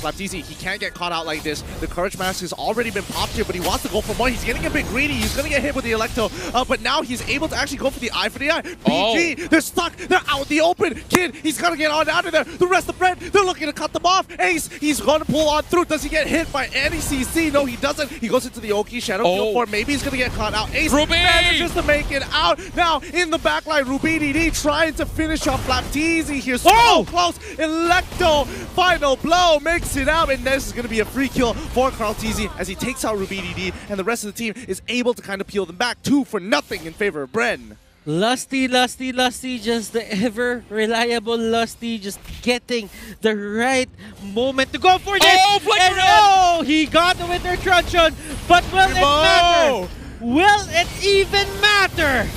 Baptiste, he can't get caught out like this. The Courage Mask has already been popped here, but he wants to go for more. He's getting a bit greedy. He's going to get hit with the Electro, but now he's able to actually go for the eye for the eye. BG, they're stuck. They're out in the open. Kid, he's going to get on out of there. The rest of BREN, they're looking to cut them off. Ace, he's going to pull on through. Does he get hit by any CC? No, he doesn't. He goes into the Oki Shadow Kill 4. Maybe he's going to get caught out. Ace manages to make it out. Now, in the backline, Rubinity trying to finish off Baptiste here. So close. Electro, final blow, makes it out. And this is going to be a free kill for Kaltizi as he takes out Rubinity, and the rest of the team is able to kind of peel them back 2-0 in favor of BREN. Lusty, just the ever reliable Lusty, just getting the right moment to go for this. Oh, he got the Winter Truncheon, but will it matter? Will it even matter?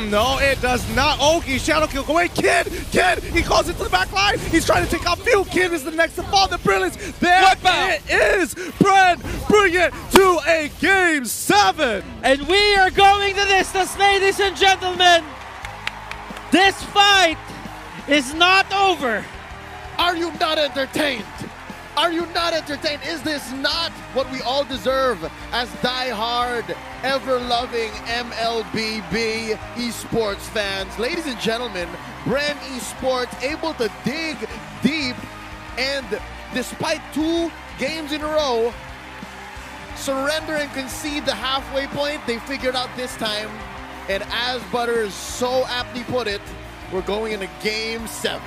No, it does not. Oki, Shadow Kill, go away. Kid, he calls it to the back line. He's trying to take out Few. Kid is the next to fall. The brilliance. There it is. BREN bring it to a Game 7. And we are going the distance, ladies and gentlemen. This fight is not over. Are you not entertained? Are you not entertained? Is this not what we all deserve as die-hard, ever-loving MLBB esports fans? Ladies and gentlemen, BREN esports able to dig deep, and despite 2 games in a row, surrender and concede the halfway point, they figured out this time. And as Butters so aptly put it, we're going into Game 7.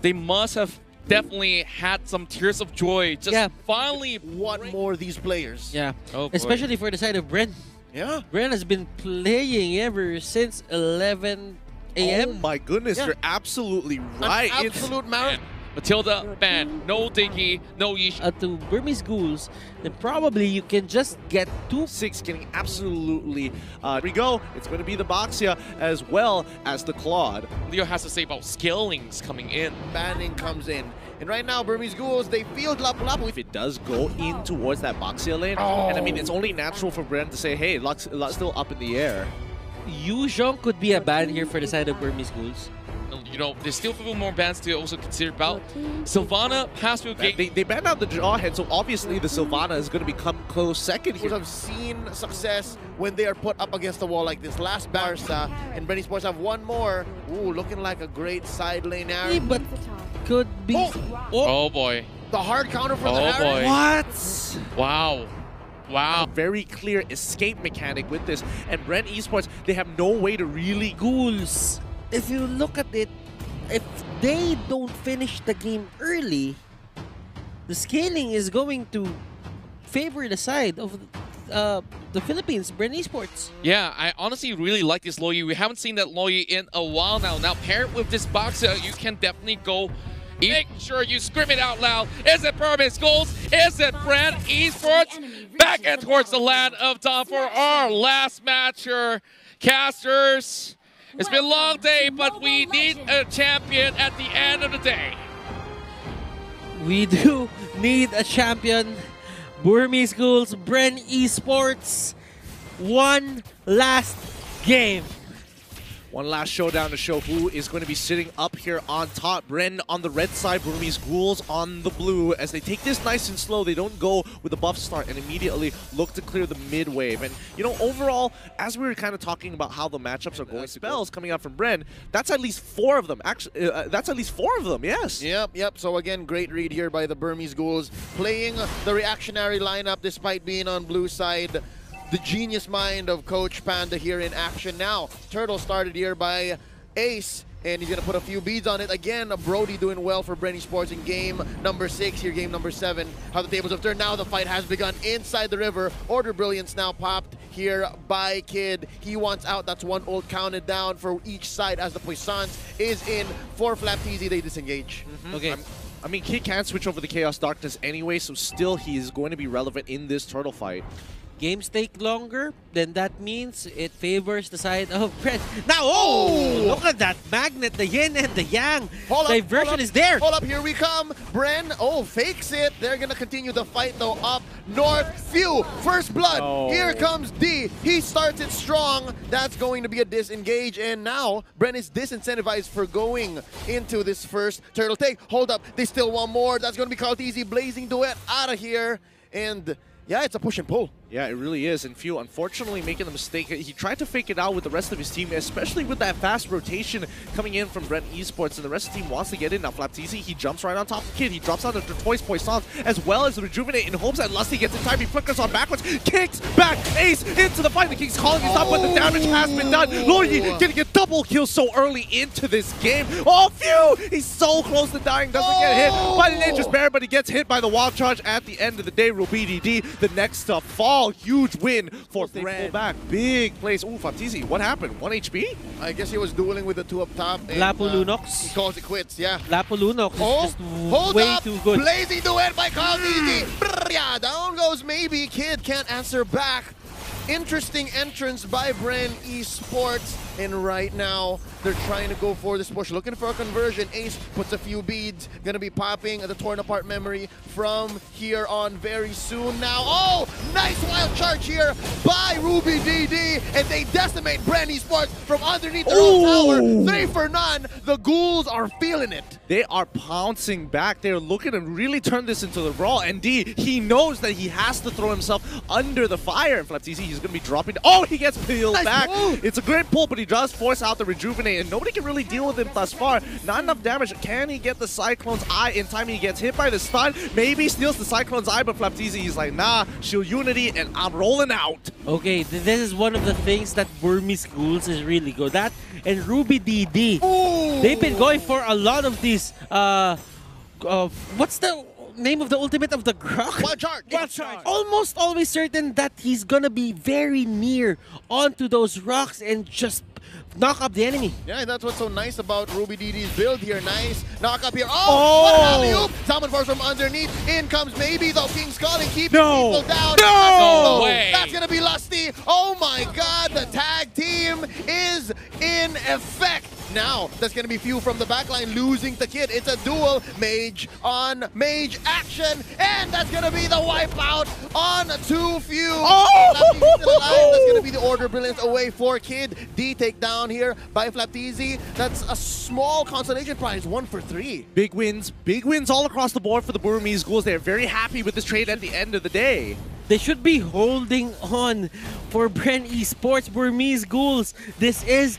They must have definitely had some tears of joy. Just finally want more of these players. Yeah, especially for the side of BREN. Yeah. BREN has been playing ever since 11 a.m. Oh my goodness, you're absolutely right. An absolute marathon. Matilda, ban, no Diggy, no Yish. To BURMESE GHOULS, then probably you can just get 2-6 getting absolutely here we go. It's going to be the Boxia as well as the Claude. Leo has to say about Skillings coming in. Banning comes in. And right now, BURMESE GHOULS, they field Lapu-Lapu. If it does go in towards that Boxia lane, and I mean, it's only natural for BREN to say, hey, luck's still up in the air. Yuzhong could be a ban here for the side of BURMESE GHOULS. You know, there's still a few more bans to also consider about. Sylvana has to get... They banned out the Jawhead, so obviously the Sylvana is going to become close second here. I've seen success when they are put up against the wall like this. Last Barca, and BREN esports have one more. Ooh, looking like a great side lane arrow. But could be... Oh boy. The hard counter for the Harry. boy. What? Wow. Very clear escape mechanic with this. And BREN esports, they have no way to really... Ghouls. If you look at it, if they don't finish the game early, the scaling is going to favor the side of the Philippines, BREN esports. Yeah, I honestly really like this Loyi. We haven't seen that Loyi in a while now. Now, paired with this Boxer, you can definitely go. Make sure you scream it out loud. Is it BURMESE GHOULS? Is it BREN esports? Back and towards the land of Dawn for our last matcher. Casters. It's been a long day, but we need a champion at the end of the day. We do need a champion. BURMESE GHOULS, BREN esports. One last game. One last showdown to show who is going to be sitting up here on top. BREN on the red side, BURMESE GHOULS on the blue. As they take this nice and slow, they don't go with a buff start and immediately look to clear the mid wave. And, you know, overall, as we were kind of talking about how the matchups are going, spells coming out from BREN, that's at least 4 of them. Actually, that's at least 4 of them, yes. Yep. So again, great read here by the BURMESE GHOULS, playing the reactionary lineup despite being on blue side. The genius mind of Coach Panda here in action now. Turtle started here by Ace, and he's going to put a few beads on it. Again, Brody doing well for BREN Esports in game number 6, here game number 7. How the tables have turned. Now the fight has begun inside the river. Order Brilliance now popped here by Kid. He wants out. That's one ult counted down for each side as the Puissance is in. For Flapteasy, they disengage. Okay. I mean, Kid can't switch over the Chaos Darkness anyway, so still he is going to be relevant in this turtle fight. Games take longer, then that means it favors the side of BREN. Now, oh! Look at that magnet, the yin and the yang. Diversion is there. Hold up, here we come. BREN, fakes it. They're going to continue the fight, though, up north. Phew, first blood. Oh. Here comes D. He starts it strong. That's going to be a disengage, and now BREN is disincentivized for going into this first turtle take. Hold up, they still want more. That's going to be Flapteasy. Blazing Duet out of here, and yeah, it's a push and pull. Yeah, it really is. And Few, unfortunately, making the mistake. He tried to fake it out with the rest of his team, especially with that fast rotation coming in from BREN Esports, and the rest of the team wants to get in. Now, Flapteasy, he jumps right on top of Kid. He drops out the Toys Poissons, as well as the Rejuvenate, in hopes that Lusty gets in time. He flickers on backwards, kicks back, ace into the fight. The King's calling his up, but the damage has been done. Loyi getting a double kill so early into this game. Oh, Few! He's so close to dying, doesn't get hit by the Nature's Bear, but he gets hit by the Wild Charge at the end of the day. RubyDD, the next to fall. Huge win for BREN. Pull back. Big plays. Ooh, Flapteasy, what happened? 1 HP? I guess he was dueling with the two up top. And, Lapulunox. he calls it quits, yeah. Lapulunox is just hold way up. too good. Blazing Duet by Flapteasy. Yeah, down goes maybe. Kid can't answer back. Interesting entrance by BREN Esports, and right now they're trying to go for this push, looking for a conversion. Ace puts a few beads, gonna be popping the torn apart memory from here on very soon now. Oh, nice wild charge here by RubyDD, and they decimate BREN Esports from underneath their own tower. 3 for none. The ghouls are feeling it. They are pouncing back. They're looking to really turn this into the brawl. And D, he knows that he has to throw himself under the fire. And Flapteasy, he's going to be dropping. Oh, he gets peeled back. Move. It's a great pull, but he does force out the Rejuvenate. And nobody can really deal with him thus far. Not enough damage. Can he get the Cyclone's Eye in time? He gets hit by the stun. Maybe steals the Cyclone's Eye, but Flapteasy, he's like, nah, shield unity, and I'm rolling out. Okay, this is one of the things that BURMESE Ghouls is really good at. And RubyDD, they've been going for a lot of these, what's the name of the ultimate of the Grok? Wild charge. Almost always certain that he's gonna be very near onto those rocks and just knock up the enemy. Yeah, that's what's so nice about RubyDD's build here. Nice knock up here. Oh! What an alley-oop! Salmon Force from underneath. In comes maybe the King's Calling, keeping people down. No way! That's gonna be Lusty. Oh my God! The tag team is in effect. Now, that's going to be Few from the backline losing the Kid. It's a duel. Mage on Mage action. And that's going to be the wipeout on 2 Few. Flapteasy still alive. That's going to be the Order Brilliance away for Kid. D takedown here by Flapteasy. That's a small consolation prize. 1 for 3. Big wins all across the board for the Burmese Ghouls. They're very happy with this trade at the end of the day. They should be holding on for BREN Esports, Burmese Ghouls. This is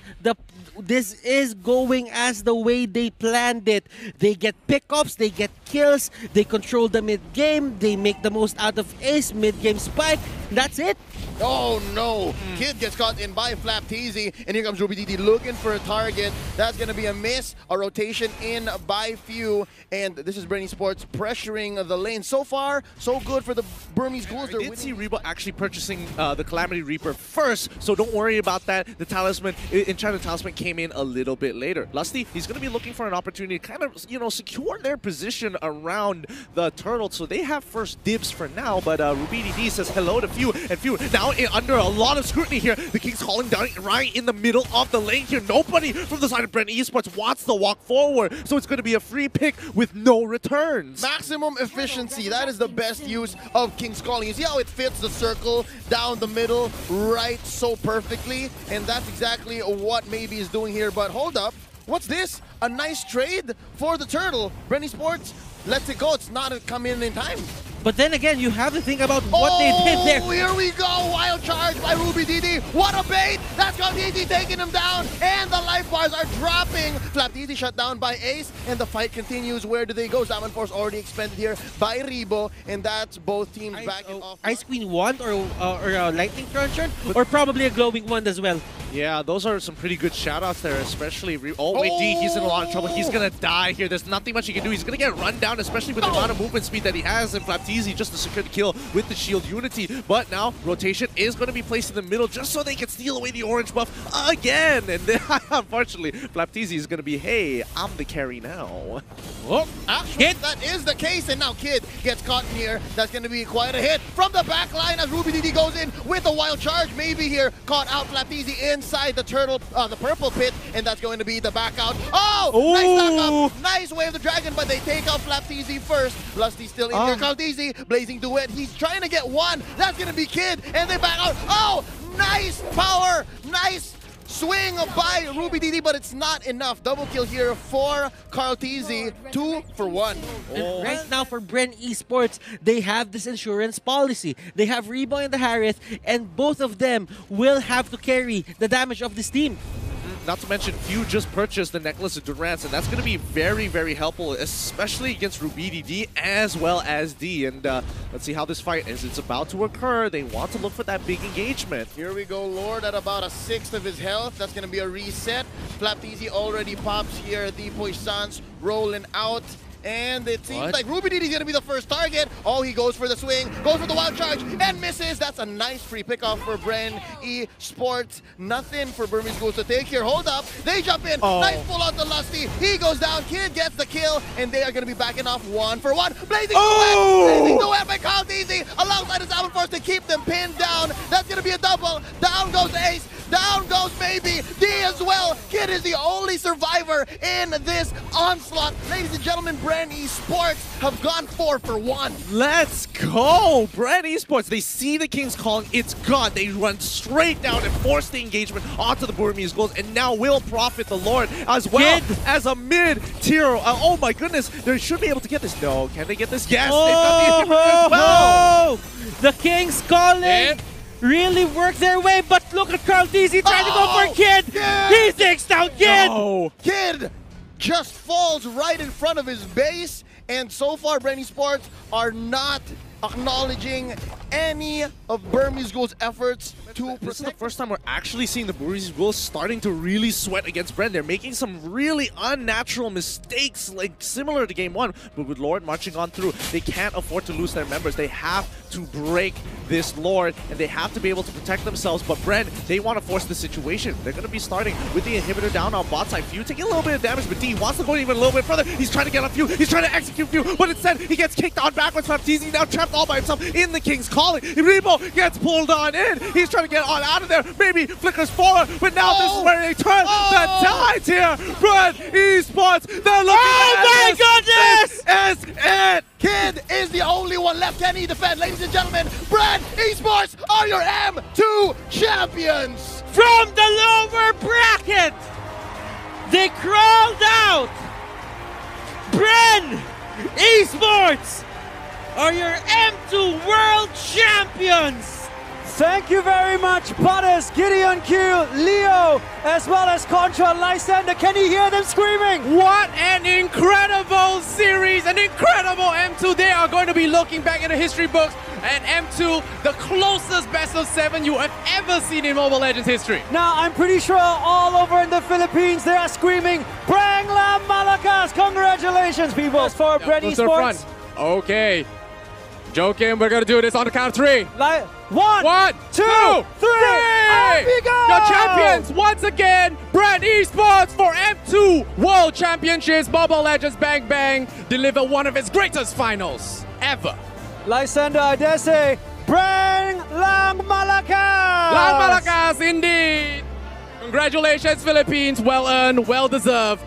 going as the way they planned it. They get pickups, they get kills, they control the mid-game, they make the most out of Ace, mid-game spike. That's it. Oh no! Kid gets caught in by Flapteasy, and here comes RubyDD looking for a target. That's going to be a miss. A rotation in by Few, and this is BREN Esports pressuring the lane. So far, so good for the Burmese Ghouls. I did see Rebo actually purchasing the Calamity Reaper first, so don't worry about that. The Talisman, Enchanted Talisman came in a little bit later. Lusty, he's going to be looking for an opportunity to kind of, secure their position around the turtle, so they have first dibs for now, but RubyDD says hello to Few, and Few now under a lot of scrutiny here. The King's calling down right in the middle of the lane here. Nobody from the side of BREN Esports wants to walk forward, so it's going to be a free pick with no returns. Maximum efficiency. That is the best use of King's Calling. You see how it fits the circle down the middle right so perfectly? And that's exactly what Maybe is doing here. But hold up. What's this? A nice trade for the turtle. BREN Esports lets it go. It's not coming in time. But then again, you have to think about what they did there. Here we go. Wild charge by Ruby DD. What a bait. That's Flapteezy taking him down. And the life bars are dropping. Flapteezy shut down by Ace. And the fight continues. Where do they go? Salmon Force already expended here by Rebo. And that's both teams backing off. Ice Queen wand or a Lightning Cruncher, or probably a Glowing Wand as well. Yeah, those are some pretty good shoutouts there, especially. Oh, wait, D, he's in a lot of trouble. He's going to die here. There's nothing much he can do. He's going to get run down, especially with the amount of movement speed that he has. And Flapteezy just to secure the kill with the shield unity. But now, rotation is going to be placed in the middle just so they can steal away the orange buff again. And then, unfortunately, Flapteezy is going to be, hey, I'm the carry now. Oh, actually, that is the case. And now Kid gets caught in here. That's going to be quite a hit from the back line as Ruby DD goes in with a wild charge. Maybe here, caught out Flapteezy inside the turtle, the purple pit, and that's going to be the back out. Oh, nice knock up. Nice Way of the Dragon, but they take out Flapteezy first. Lusty still in here. Flapteezy, Blazing Duet. He's trying to get one. That's going to be Kid, and they back out. Oh, nice power. Nice swing by Ruby DD, but it's not enough. Double kill here for Flapteezy. 2 for 1. And right now for BREN Esports, they have this insurance policy. They have Rebo and the Harith, and both of them will have to carry the damage of this team. Not to mention, Few just purchased the Necklace of Durance, and that's going to be very, very helpful, especially against Ruby DD as well as D. And let's see how this fight is. It's about to occur. They want to look for that big engagement. Here we go, Lord at about a sixth of his health. That's going to be a reset. Flapteezy already pops here. The Puissance rolling out. And it seems like Ruby DD is going to be the first target. Oh, he goes for the swing, goes for the wild charge, and misses. That's a nice free pickoff for BREN Esports. Nothing for Burmese Ghouls to take here. Hold up. They jump in. Nice pull out the Lusty. He goes down. Kid gets the kill, and they are going to be backing off 1 for 1. Blazing Duet! Blazing Duet by Flapteezy alongside his Salmon Force to keep them pinned down. That's going to be a double. Down goes Ace. Down goes maybe D as well. Kid is the only survivor in this onslaught. Ladies and gentlemen, BREN Esports have gone 4 for 1. Let's go! BREN Esports, they see the King's calling, it's gone. They run straight down and force the engagement onto the Burmese Ghouls, and now will profit the Lord as well as a mid-tier. Oh my goodness, they should be able to get this. No, can they get this? Yes, they've got the inhibitor as well. The King's calling really worked their way, but look at Flapteezy trying to go for Kid. He takes down Kid. No. Kid just falls right in front of his base, and so far BREN Esports are not acknowledging any of Burmese Ghouls' efforts to protect. This is the first time we're actually seeing the Burmese Ghouls starting to really sweat against BREN. They're making some really unnatural mistakes, like similar to Game 1, but with Lord marching on through, they can't afford to lose their members. They have to break this Lord, and they have to be able to protect themselves, but BREN, they want to force the situation. They're going to be starting with the inhibitor down on bot side. Few taking a little bit of damage, but D wants to go even a little bit further. He's trying to get on Few. He's trying to execute Few, but instead, he gets kicked on backwards. Flapteezy now trapped all by himself in the King's calling. Rebo gets pulled on in. He's trying to get on out of there. Maybe flickers forward, but now this is where they turn the tides here. BREN Esports, they're looking my goodness! This is it. Kid is the only one left. Can he defend? Ladies and gentlemen, BREN Esports are your M2 champions. From the lower bracket, they crawled out. BREN Esports are your M2 World Champions! Thank you very much, Butters, Gideon Q, Leo, as well as Contra, Lysander. Can you hear them screaming? What an incredible series, an incredible M2. They are going to be looking back in the history books, and M2, the closest best of 7 you have ever seen in Mobile Legends history. Now, I'm pretty sure all over in the Philippines, they are screaming, Brang La Malakas! Congratulations, people, for BREN Esports. Okay. Joking, we're going to do this on the count of 3. One, two, three! And we go! Your champions, once again, BREN Esports for M2 World Championships. Mobile Legends Bang Bang deliver one of its greatest finals ever. Lysander, I dare say, Brang Lang Malakas! Lang Malakas, indeed. Congratulations, Philippines. Well earned, well deserved.